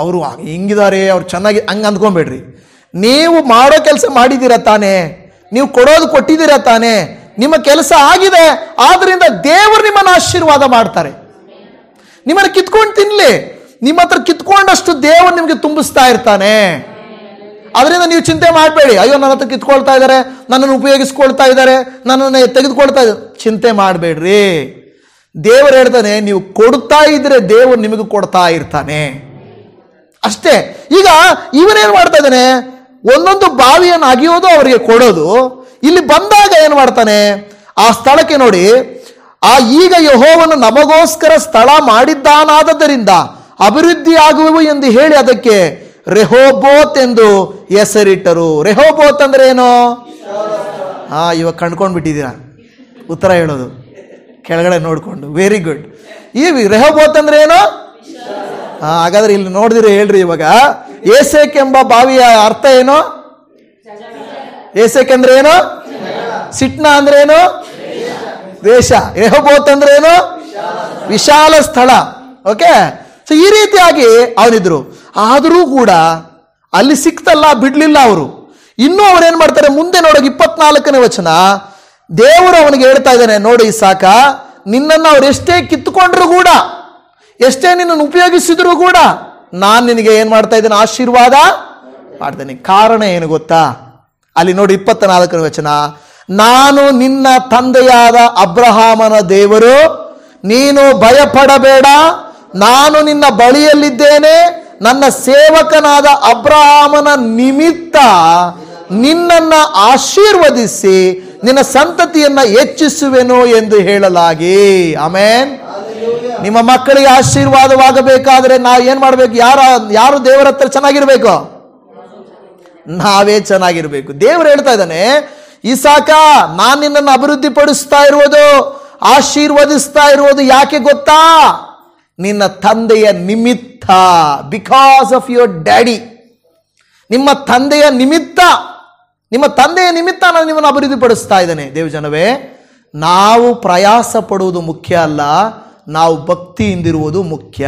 ಅವರು ಹಿಂಗಿದ್ದಾರೆ, ಅವ್ರು ಚೆನ್ನಾಗಿ, ಹಂಗೆ ಅಂದ್ಕೊಂಬೇಡ್ರಿ. ನೀವು ಮಾಡೋ ಕೆಲಸ ಮಾಡಿದ್ದೀರಾ ತಾನೇ, ನೀವು ಕೊಡೋದು ಕೊಟ್ಟಿದ್ದೀರಾ ತಾನೇ, ನಿಮ್ಮ ಕೆಲಸ ಆಗಿದೆ. ಆದ್ರಿಂದ ದೇವರು ನಿಮ್ಮನ್ನು ಆಶೀರ್ವಾದ ಮಾಡ್ತಾರೆ. ನಿಮ್ಮನ್ನು ಕಿತ್ಕೊಂಡು ತಿನ್ಲಿ, ನಿಮ್ಮ ಹತ್ರ ಕಿತ್ಕೊಂಡಷ್ಟು ದೇವರು ನಿಮಗೆ ತುಂಬಿಸ್ತಾ ಇರ್ತಾನೆ. ಅದರಿಂದ ನೀವು ಚಿಂತೆ ಮಾಡಬೇಡಿ. ಅಯ್ಯೋ ನನ್ನ ಹತ್ರ ಕಿತ್ಕೊಳ್ತಾ ಇದ್ದಾರೆ, ನನ್ನನ್ನು ಉಪಯೋಗಿಸ್ಕೊಳ್ತಾ ಇದ್ದಾರೆ, ನನ್ನನ್ನು ತೆಗೆದುಕೊಳ್ತಾ ಇದ್ದಾರೆ, ಚಿಂತೆ ಮಾಡಬೇಡ್ರಿ. ದೇವರು ಹೇಳ್ತಾನೆ, ನೀವು ಕೊಡ್ತಾ ಇದ್ರೆ ದೇವರು ನಿಮಗೆ ಕೊಡ್ತಾ ಇರ್ತಾನೆ ಅಷ್ಟೇ. ಈಗ ಇವನೇನು ಮಾಡ್ತಾ ಇದ್ದಾನೆ? ಒಂದೊಂದು ಬಾವಿಯನ್ನು ಅಗಿಯೋದು, ಅವರಿಗೆ ಕೊಡೋದು. ಇಲ್ಲಿ ಬಂದಾಗ ಏನು ಮಾಡ್ತಾನೆ? ಆ ಸ್ಥಳಕ್ಕೆ ನೋಡಿ, ಈಗ ಯೆಹೋವನು ನಮಗೋಸ್ಕರ ಸ್ಥಳ ಮಾಡಿದ್ದಾನಾದ್ದರಿಂದ ಅಭಿವೃದ್ಧಿಯಾಗುವು ಎಂದು ಹೇಳಿ ಅದಕ್ಕೆ ರೆಹೋಬೋತ್ ಎಂದು ಹೆಸರಿಟ್ಟರು. ರೆಹೋಬೋತ್ ಅಂದ್ರೆ ಏನು? ಇವಾಗ ಕಂಡ್ಕೊಂಡು ಬಿಟ್ಟಿದ್ದೀರಾ ಉತ್ತರ ಹೇಳೋದು ಕೆಳಗಡೆ ನೋಡ್ಕೊಂಡು. Very good. ಈ ರೆಹೋಬೋತ್ ಅಂದ್ರೆ ಏನು? ಹಾಗಾದ್ರೆ ಇಲ್ಲಿ ನೋಡಿದ್ರೆ ಹೇಳ್ರಿ. ಇವಾಗ ಏಸೆಕ್ ಎಂಬ ಬಾವಿಯ ಅರ್ಥ ಏನು? ಏಸೆಕ್ ಅಂದ್ರೆ ಏನು? ಸಿಟ್ನ ಅಂದ್ರೆ ಏನು? ದ್ವೇಷ. ರೆಹೋಬೋತ್ ಅಂದ್ರೆ ಏನು? ವಿಶಾಲ ಸ್ಥಳ. ಓಕೆ. ಸೊ ಈ ರೀತಿಯಾಗಿ ಅವನಿದ್ರು. ಆದರೂ ಕೂಡ ಅಲ್ಲಿ ಸಿಕ್ತಲ್ಲ, ಬಿಡ್ಲಿಲ್ಲ ಅವರು. ಇನ್ನೂ ಅವ್ರೇನ್ ಮಾಡ್ತಾರೆ? ಮುಂದೆ ನೋಡೋಕೆ 24ನೇ ವಚನ, ದೇವರು ಅವನಿಗೆ ಹೇಳ್ತಾ ಇದ್ದಾನೆ, ನೋಡಿ ಇಸಾಕ, ನಿನ್ನನ್ನು ಅವ್ರು ಎಷ್ಟೇ ಕಿತ್ತುಕೊಂಡ್ರು ಕೂಡ, ಎಷ್ಟೇ ನಿನ್ನನ್ನು ಉಪಯೋಗಿಸಿದ್ರು ಕೂಡ, ನಾನು ನಿನಗೆ ಏನ್ ಮಾಡ್ತಾ ಇದ್ದೇನೆ? ಆಶೀರ್ವಾದ ಮಾಡ್ತೇನೆ. ಕಾರಣ ಏನು ಗೊತ್ತಾ? ಅಲ್ಲಿ ನೋಡಿ 24ನೇ ವಚನ, ನಾನು ನಿನ್ನ ತಂದೆಯಾದ ಅಬ್ರಹಾಮನ ದೇವರು, ನೀನು ಭಯಪಡಬೇಡ, ನಾನು ನಿನ್ನ ಬಳಿಯಲ್ಲಿದ್ದೇನೆ, ನನ್ನ ಸೇವಕನಾದ ಅಬ್ರಹಾಮನ ನಿಮಿತ್ತ ನಿನ್ನನ್ನ ಆಶೀರ್ವದಿಸಿ ನಿನ್ನ ಸಂತತಿಯನ್ನ ಹೆಚ್ಚಿಸುವೆನು ಎಂದು ಹೇಳಲಾಗಿ. ಆಮೆನ್. ನಿಮ್ಮ ಮಕ್ಕಳಿಗೆ ಆಶೀರ್ವಾದವಾಗಬೇಕಾದ್ರೆ ನಾವು ಏನ್ ಮಾಡ್ಬೇಕು? ಯಾರು ದೇವರ ಹತ್ರ ಚೆನ್ನಾಗಿರ್ಬೇಕು? ನಾವೇ ಚೆನ್ನಾಗಿರ್ಬೇಕು. ದೇವರು ಹೇಳ್ತಾ ಇದ್ದಾನೆ, ಇಸಾಕ, ನಾನು ನಿನ್ನನ್ನು ಅಭಿವೃದ್ಧಿ ಪಡಿಸ್ತಾ ಇರುವುದು, ಆಶೀರ್ವದಿಸ್ತಾ ಇರುವುದು ಯಾಕೆ ಗೊತ್ತಾ? ನಿನ್ನ ತಂದೆಯ ನಿಮಿತ್ತ. Because of your daddy. ನಿಮ್ಮ ತಂದೆಯ ನಿಮಿತ್ತ ನಾನು ನಿಮ್ಮನ್ನು ಅಭಿವೃದ್ಧಿ ಪಡಿಸ್ತಾ ಇದ್ದೇನೆ. ದೇವಜನವೇ, ನಾವು ಪ್ರಯಾಸ ಪಡುವುದು ಮುಖ್ಯ ಅಲ್ಲ, ನಾವು ಭಕ್ತಿಯಿಂದಿರುವುದು ಮುಖ್ಯ.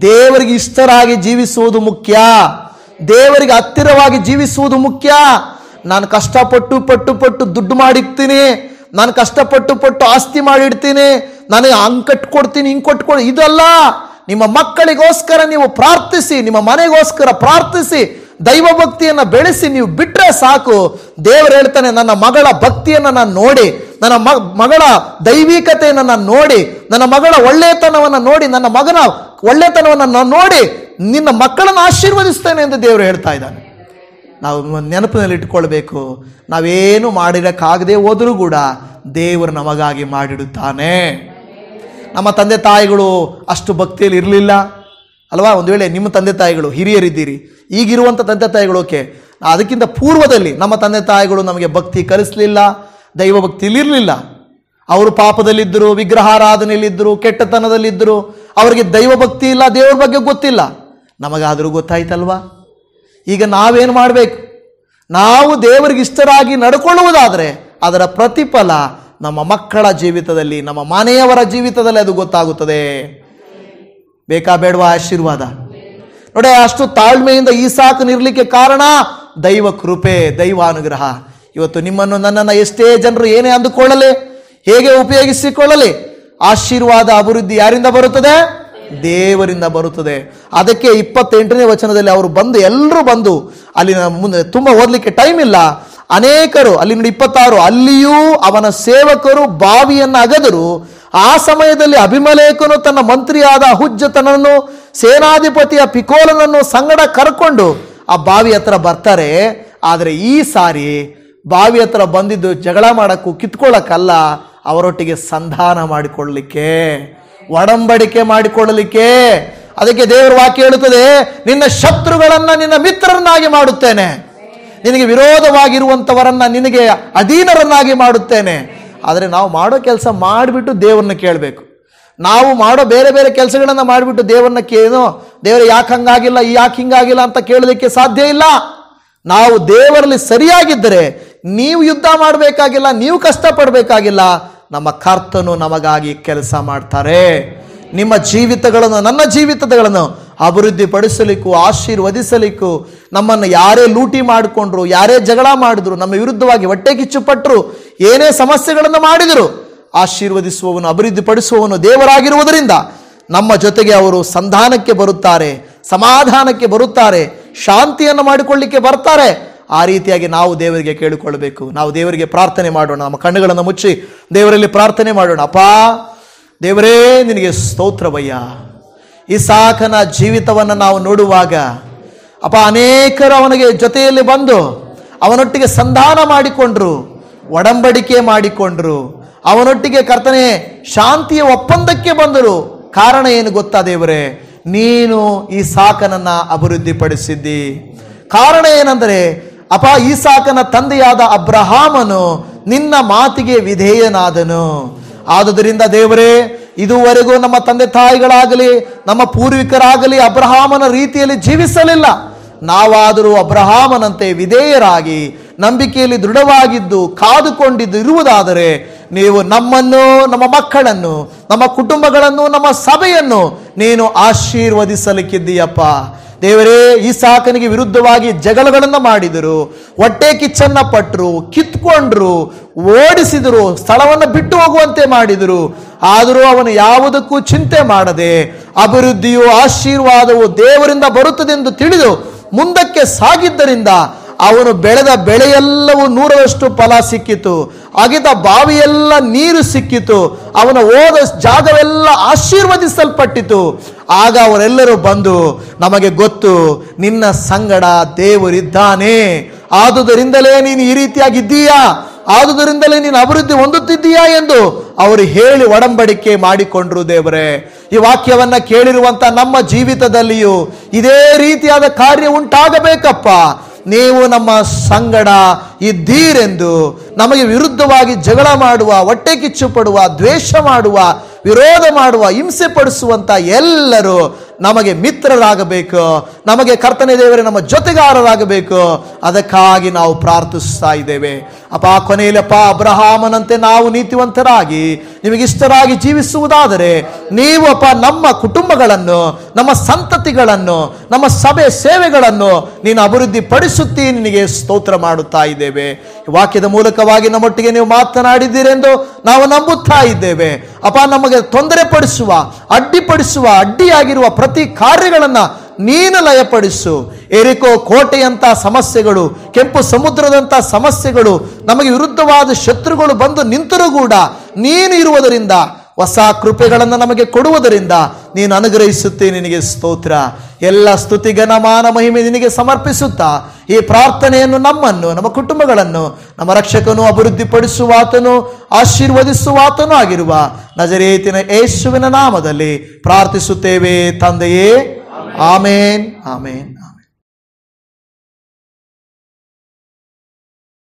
ದೇವರಿಗೆ ಇಷ್ಟರಾಗಿ ಜೀವಿಸುವುದು ಮುಖ್ಯ, ದೇವರಿಗೆ ಹತ್ತಿರವಾಗಿ ಜೀವಿಸುವುದು ಮುಖ್ಯ. ನಾನು ಕಷ್ಟಪಟ್ಟು ದುಡ್ಡು ಮಾಡಿಡ್ತೀನಿ, ನಾನು ಕಷ್ಟಪಟ್ಟು ಆಸ್ತಿ ಮಾಡಿಡ್ತೀನಿ, ನನಗೆ ಹಂಗೆ ಕಟ್ಕೊಡ್ತೀನಿ, ಹಿಂಗೆ ಕೊಟ್ಕೊಡ್, ಇದಲ್ಲ. ನಿಮ್ಮ ಮಕ್ಕಳಿಗೋಸ್ಕರ ನೀವು ಪ್ರಾರ್ಥಿಸಿ, ನಿಮ್ಮ ಮನೆಗೋಸ್ಕರ ಪ್ರಾರ್ಥಿಸಿ, ದೈವ ಭಕ್ತಿಯನ್ನು ಬೆಳೆಸಿ ನೀವು ಬಿಟ್ರೆ ಸಾಕು. ದೇವರು ಹೇಳ್ತಾನೆ, ನನ್ನ ಮಗಳ ಭಕ್ತಿಯನ್ನು ನಾನು ನೋಡಿ, ನನ್ನ ಮಗಳ ದೈವಿಕತೆಯನ್ನು ನಾನು ನೋಡಿ, ನನ್ನ ಮಗಳ ಒಳ್ಳೆತನವನ್ನು ನೋಡಿ, ನನ್ನ ಮಗನ ಒಳ್ಳೆತನವನ್ನು ನಾನು ನೋಡಿ ನಿನ್ನ ಮಕ್ಕಳನ್ನು ಆಶೀರ್ವದಿಸ್ತೇನೆ ಎಂದು ದೇವರು ಹೇಳ್ತಾ ಇದ್ದಾನೆ. ನಾವು ನೆನಪಿನಲ್ಲಿ ಇಟ್ಕೊಳ್ಬೇಕು, ನಾವೇನು ಮಾಡಿರಕ್ಕಾಗದೆ ಹೋದರೂ ಕೂಡ ದೇವರು ನಮಗಾಗಿ ಮಾಡಿಡುತ್ತಾನೆ. ನಮ್ಮ ತಂದೆ ತಾಯಿಗಳು ಅಷ್ಟು ಭಕ್ತಿಯಲ್ಲಿ ಇರಲಿಲ್ಲ ಅಲ್ವಾ? ಒಂದು ವೇಳೆ ನಿಮ್ಮ ತಂದೆ ತಾಯಿಗಳು ಹಿರಿಯರಿದ್ದೀರಿ, ಈಗಿರುವಂಥ ತಂದೆ ತಾಯಿಗಳು ಓಕೆ, ಅದಕ್ಕಿಂತ ಪೂರ್ವದಲ್ಲಿ ನಮ್ಮ ತಂದೆ ತಾಯಿಗಳು ನಮಗೆ ಭಕ್ತಿ ಕಲಿಸಲಿಲ್ಲ, ದೈವ ಭಕ್ತಿಲಿರಲಿಲ್ಲ. ಅವರು ಪಾಪದಲ್ಲಿದ್ದರು, ವಿಗ್ರಹಾರಾಧನೆಯಲ್ಲಿದ್ದರು, ಕೆಟ್ಟತನದಲ್ಲಿದ್ದರು, ಅವರಿಗೆ ದೈವ ಭಕ್ತಿ ಇಲ್ಲ, ದೇವರ ಬಗ್ಗೆ ಗೊತ್ತಿಲ್ಲ. ನಮಗಾದರೂ ಗೊತ್ತಾಯ್ತಲ್ವಾ? ಈಗ ನಾವೇನು ಮಾಡಬೇಕು? ನಾವು ದೇವರಿಗೆ ಇಷ್ಟರಾಗಿ ನಡ್ಕೊಳ್ಳುವುದಾದರೆ ಅದರ ಪ್ರತಿಫಲ ನಮ್ಮ ಮಕ್ಕಳ ಜೀವಿತದಲ್ಲಿ, ನಮ್ಮ ಮನೆಯವರ ಜೀವಿತದಲ್ಲಿ ಅದು ಗೊತ್ತಾಗುತ್ತದೆ. ಬೇಕಾ ಬೇಡವಾ ಆಶೀರ್ವಾದ? ನೋಡಿ, ಅಷ್ಟು ತಾಳ್ಮೆಯಿಂದ ಇಸಾಕನಿರ್ಲಿಕ್ಕೆ ಕಾರಣ ದೈವ ಕೃಪೆ, ದೈವಾನುಗ್ರಹ. ಇವತ್ತು ನಿಮ್ಮನ್ನು ನನ್ನನ್ನು ಎಷ್ಟೇ ಜನರು ಏನೇ ಅಂದುಕೊಳ್ಳಲಿ, ಹೇಗೆ ಉಪಯೋಗಿಸಿಕೊಳ್ಳಲಿ, ಆಶೀರ್ವಾದ ಅಭಿವೃದ್ಧಿ ಯಾರಿಂದ ಬರುತ್ತದೆ? ದೇವರಿಂದ ಬರುತ್ತದೆ. ಅದಕ್ಕೆ 28ನೇ ವಚನದಲ್ಲಿ ಅವರು ಬಂದು, ಎಲ್ಲರೂ ಬಂದು, ಅಲ್ಲಿ ಮುಂದೆ ತುಂಬ ಓದಲಿಕ್ಕೆ ಟೈಮ್ ಇಲ್ಲ, ಅನೇಕರು ಅಲ್ಲಿ ನೋಡಿ 26, ಅಲ್ಲಿಯೂ ಅವನ ಸೇವಕರು ಬಾವಿಯನ್ನು ಅಗೆದರು. ಆ ಸಮಯದಲ್ಲಿ ಅಭಿಮಲೇಕನು ತನ್ನ ಮಂತ್ರಿಯಾದ ಹುಜ್ಜತನನ್ನು, ಸೇನಾಧಿಪತಿಯ ಪಿಕೋಲನನ್ನು ಸಂಗಡ ಕರ್ಕೊಂಡು ಆ ಬಾವಿ ಹತ್ರ ಬರ್ತಾರೆ. ಆದರೆ ಈ ಸಾರಿ ಬಾವಿ ಹತ್ರ ಬಂದಿದ್ದು ಜಗಳ ಮಾಡಕ್ಕೂ ಕಿತ್ಕೊಳ್ಳಕ್ಕಲ್ಲ, ಅವರೊಟ್ಟಿಗೆ ಸಂಧಾನ ಮಾಡಿಕೊಳ್ಳಲಿಕ್ಕೆ, ಒಡಂಬಡಿಕೆ ಮಾಡಿಕೊಳ್ಳಲಿಕ್ಕೆ. ಅದಕ್ಕೆ ದೇವರ ವಾಕ್ಯ ಹೇಳುತ್ತದೆ, ನಿನ್ನ ಶತ್ರುಗಳನ್ನ ನಿನ್ನ ಮಿತ್ರರನ್ನಾಗಿ ಮಾಡುತ್ತೇನೆ, ನಿನಗೆ ವಿರೋಧವಾಗಿರುವಂಥವರನ್ನ ನಿನಗೆ ಅಧೀನರನ್ನಾಗಿ ಮಾಡುತ್ತೇನೆ. ಆದರೆ ನಾವು ಮಾಡೋ ಕೆಲಸ ಮಾಡಿಬಿಟ್ಟು ದೇವರನ್ನ ಕೇಳಬೇಕು. ನಾವು ಮಾಡೋ ಬೇರೆ ಬೇರೆ ಕೆಲಸಗಳನ್ನು ಮಾಡಿಬಿಟ್ಟು ದೇವರನ್ನ ಕೇಳೋ, ದೇವರು ಯಾಕೆ ಹಂಗಾಗಿಲ್ಲ, ಯಾಕೆ ಹಿಂಗಾಗಿಲ್ಲ ಅಂತ ಕೇಳೋದಕ್ಕೆ ಸಾಧ್ಯ ಇಲ್ಲ. ನಾವು ದೇವರಲ್ಲಿ ಸರಿಯಾಗಿದ್ದರೆ ನೀವು ಯುದ್ಧ ಮಾಡಬೇಕಾಗಿಲ್ಲ, ನೀವು ಕಷ್ಟಪಡಬೇಕಾಗಿಲ್ಲ. ನಮ್ಮ ಕರ್ತನು ನಮಗಾಗಿ ಕೆಲಸ ಮಾಡ್ತಾರೆ. ನಿಮ್ಮ ಜೀವಿತಗಳನ್ನು, ನನ್ನ ಜೀವಿತಗಳನ್ನು ಅಭಿವೃದ್ಧಿ ಪಡಿಸಲಿಕ್ಕೂ ಆಶೀರ್ವದಿಸಲಿಕ್ಕೂ, ನಮ್ಮನ್ನು ಯಾರೇ ಲೂಟಿ ಮಾಡಿಕೊಂಡ್ರು, ಯಾರೇ ಜಗಳ ಮಾಡಿದ್ರು, ನಮ್ಮ ವಿರುದ್ಧವಾಗಿ ಹೊಟ್ಟೆ ಕಿಚ್ಚುಪಟ್ಟರು, ಏನೇ ಸಮಸ್ಯೆಗಳನ್ನು ಮಾಡಿದರು, ಆಶೀರ್ವದಿಸುವವನು, ಅಭಿವೃದ್ಧಿ ಪಡಿಸುವವನು ದೇವರಾಗಿರುವುದರಿಂದ ನಮ್ಮ ಜೊತೆಗೆ ಅವರು ಸಂಧಾನಕ್ಕೆ ಬರುತ್ತಾರೆ, ಸಮಾಧಾನಕ್ಕೆ ಬರುತ್ತಾರೆ, ಶಾಂತಿಯನ್ನು ಮಾಡಿಕೊಳ್ಳಿಕ್ಕೆ ಬರ್ತಾರೆ. ಆ ರೀತಿಯಾಗಿ ನಾವು ದೇವರಿಗೆ ಕೇಳಿಕೊಳ್ಳಬೇಕು. ನಾವು ದೇವರಿಗೆ ಪ್ರಾರ್ಥನೆ ಮಾಡೋಣ. ನಮ್ಮ ಕಣ್ಣುಗಳನ್ನು ಮುಚ್ಚಿ ದೇವರಲ್ಲಿ ಪ್ರಾರ್ಥನೆ ಮಾಡೋಣ. ಅಪ್ಪ ದೇವರೇ, ನಿನಗೆ ಸ್ತೋತ್ರವಯ್ಯ. ಇಸಾಕನ ಜೀವಿತವನ್ನು ನಾವು ನೋಡುವಾಗ ಅಪ್ಪ, ಅನೇಕರು ಅವನಿಗೆ ಜೊತೆಯಲ್ಲಿ ಬಂದು ಅವನೊಟ್ಟಿಗೆ ಸಂಧಾನ ಮಾಡಿಕೊಂಡ್ರು, ಒಡಂಬಡಿಕೆ ಮಾಡಿಕೊಂಡ್ರು, ಅವನೊಟ್ಟಿಗೆ ಕರ್ತನೆ ಶಾಂತಿಯ ಒಪ್ಪಂದಕ್ಕೆ ಬಂದರು. ಕಾರಣ ಏನು ಗೊತ್ತಾ ದೇವರೇ? ನೀನು ಇಸಾಕನನ್ನ ಅಭಿವೃದ್ಧಿಪಡಿಸಿದ್ದಿ. ಕಾರಣ ಏನಂದರೆ ಅಪ್ಪ, ಇಸಾಕನ ತಂದೆಯಾದ ಅಬ್ರಹಾಮನು ನಿನ್ನ ಮಾತಿಗೆ ವಿಧೇಯನಾದನು. ಆದುದರಿಂದ ದೇವರೇ, ಇದುವರೆಗೂ ನಮ್ಮ ತಂದೆ ತಾಯಿಗಳಾಗಲಿ ನಮ್ಮ ಪೂರ್ವಿಕರಾಗಲಿ ಅಬ್ರಹಾಮನ ರೀತಿಯಲ್ಲಿ ಜೀವಿಸಲಿಲ್ಲ. ನಾವಾದರೂ ಅಬ್ರಹಾಮನಂತೆ ವಿಧೇಯರಾಗಿ ನಂಬಿಕೆಯಲ್ಲಿ ದೃಢವಾಗಿದ್ದು ಕಾದುಕೊಂಡಿದ್ದು ಇರುವುದಾದರೆ, ನೀವು ನಮ್ಮನ್ನು, ನಮ್ಮ ಮಕ್ಕಳನ್ನು, ನಮ್ಮ ಕುಟುಂಬಗಳನ್ನು, ನಮ್ಮ ಸಭೆಯನ್ನು ನೀನು ಆಶೀರ್ವದಿಸಲಿಕ್ಕಿದ್ದೀಯಪ್ಪ. ದೇವರೇ, ಇಸಾಕನಿಗೆ ವಿರುದ್ಧವಾಗಿ ಜಗಳಗಳನ್ನು ಮಾಡಿದರು, ಹೊಟ್ಟೆ ಕಿಚ್ಚನ್ನ ಪಟ್ಟರು, ಕಿತ್ಕೊಂಡ್ರು, ಓಡಿಸಿದರು, ಸ್ಥಳವನ್ನು ಬಿಟ್ಟು ಹೋಗುವಂತೆ ಮಾಡಿದರು. ಆದರೂ ಅವನು ಯಾವುದಕ್ಕೂ ಚಿಂತೆ ಮಾಡದೆ ಅಭಿವೃದ್ಧಿಯು ಆಶೀರ್ವಾದವು ದೇವರಿಂದ ಬರುತ್ತದೆಂದು ತಿಳಿದು ಮುಂದಕ್ಕೆ ಸಾಗಿದ್ದರಿಂದ ಅವನು ಬೆಳೆದ ಬೆಳೆಯೆಲ್ಲವೂ 100ರಷ್ಟು ಫಲ ಸಿಕ್ಕಿತು. ಅಗೆದ ಬಾವಿಯೆಲ್ಲ ನೀರು ಸಿಕ್ಕಿತು. ಅವನ ಹೋದ ಜಾಗವೆಲ್ಲ ಆಶೀರ್ವದಿಸಲ್ಪಟ್ಟಿತು. ಆಗ ಅವರೆಲ್ಲರೂ ಬಂದು, ನಮಗೆ ಗೊತ್ತು ನಿನ್ನ ಸಂಗಡ ದೇವರಿದ್ದಾನೆ, ಆದುದರಿಂದಲೇ ನೀನು ಈ ರೀತಿಯಾಗಿದ್ದೀಯಾ, ಆದುದರಿಂದಲೇ ನೀನು ಅಭಿವೃದ್ಧಿ ಹೊಂದುತ್ತಿದ್ದೀಯಾ ಎಂದು ಅವರು ಹೇಳಿ ಒಡಂಬಡಿಕೆ ಮಾಡಿಕೊಂಡ್ರು. ದೇವರೇ, ಈ ವಾಕ್ಯವನ್ನ ಕೇಳಿರುವಂತ ನಮ್ಮ ಜೀವಿತದಲ್ಲಿಯೂ ಇದೇ ರೀತಿಯಾದ ಕಾರ್ಯ ಉಂಟಾಗಬೇಕಪ್ಪ. ನೀವು ನಮ್ಮ ಸಂಗಡ ಇದ್ದೀರೆಂದು ನಮಗೆ ವಿರುದ್ಧವಾಗಿ ಜಗಳ ಮಾಡುವ, ಹೊಟ್ಟೆ ಕಿಚ್ಚು ಪಡುವ, ದ್ವೇಷ ಮಾಡುವ, ವಿರೋಧ ಮಾಡುವ, ಹಿಂಸೆ ಪಡಿಸುವಂತ ಎಲ್ಲರೂ ನಮಗೆ ಮಿತ್ರರಾಗಬೇಕು, ನಮಗೆ ಕರ್ತನೇ ದೇವರೇ ನಮ್ಮ ಜೊತೆಗಾರರಾಗಬೇಕು. ಅದಕ್ಕಾಗಿ ನಾವು ಪ್ರಾರ್ಥಿಸ್ತಾ ಇದ್ದೇವೆ ಅಪ್ಪ. ಕೊನೆಯಲ್ಲಪ್ಪ, ಅಬ್ರಹಾಮನಂತೆ ನಾವು ನೀತಿವಂತರಾಗಿ ನಿಮಗಿಷ್ಟರಾಗಿ ಜೀವಿಸುವುದಾದರೆ ನೀವು ಅಪ್ಪ ನಮ್ಮ ಕುಟುಂಬಗಳನ್ನು, ನಮ್ಮ ಸಂತತಿಗಳನ್ನು, ನಮ್ಮ ಸಭೆ ಸೇವೆಗಳನ್ನು ನೀನು ಅಭಿವೃದ್ಧಿ ಪಡಿಸುತ್ತೀ. ನಿನಗೆ ಸ್ತೋತ್ರ ಮಾಡುತ್ತಾ ಇದ್ದೇವೆ. ವಾಕ್ಯದ ಮೂಲಕವಾಗಿ ನಮ್ಮೊಟ್ಟಿಗೆ ನೀವು ಮಾತನಾಡಿದ್ದೀರೆಂದು ನಾವು ನಂಬುತ್ತಾ ಇದ್ದೇವೆ ಅಪ್ಪ. ನಮಗೆ ತೊಂದರೆ ಪಡಿಸುವ, ಅಡ್ಡಿಯಾಗಿರುವ ಪ್ರತಿ ಕಾರ್ಯಗಳನ್ನ ನೀನು ಲಯಪಡಿಸು. ಎರಿಕೋ ಕೋಟೆಯಂತ ಸಮಸ್ಯೆಗಳು, ಕೆಂಪು ಸಮುದ್ರದಂತ ಸಮಸ್ಯೆಗಳು, ನಮಗೆ ವಿರುದ್ಧವಾದ ಶತ್ರುಗಳು ಬಂದು ನಿಂತರೂ ಕೂಡ ನೀನು ಇರುವುದರಿಂದ, ಹೊಸ ಕೃಪೆಗಳನ್ನು ನಮಗೆ ಕೊಡುವುದರಿಂದ ನೀನು ಅನುಗ್ರಹಿಸುತ್ತಿ. ನಿನಗೆ ಸ್ತೋತ್ರ. ಎಲ್ಲ ಸ್ತುತಿ, ಘನ, ಮಾನ, ಮಹಿಮೆ ನಿನಗೆ ಸಮರ್ಪಿಸುತ್ತಾ ಈ ಪ್ರಾರ್ಥನೆಯನ್ನು ನಮ್ಮನ್ನು, ನಮ್ಮ ಕುಟುಂಬಗಳನ್ನು ನಮ್ಮ ರಕ್ಷಕನು, ಅಭಿವೃದ್ಧಿಪಡಿಸುವಾತನು, ಆಶೀರ್ವದಿಸುವಾತನು ಆಗಿರುವ ನಜರೇತಿನ ಯೇಸುವಿನ ನಾಮದಲ್ಲಿ ಪ್ರಾರ್ಥಿಸುತ್ತೇವೆ ತಂದೆಯೇ. ಆಮೇನ್, ಆಮೇನ್.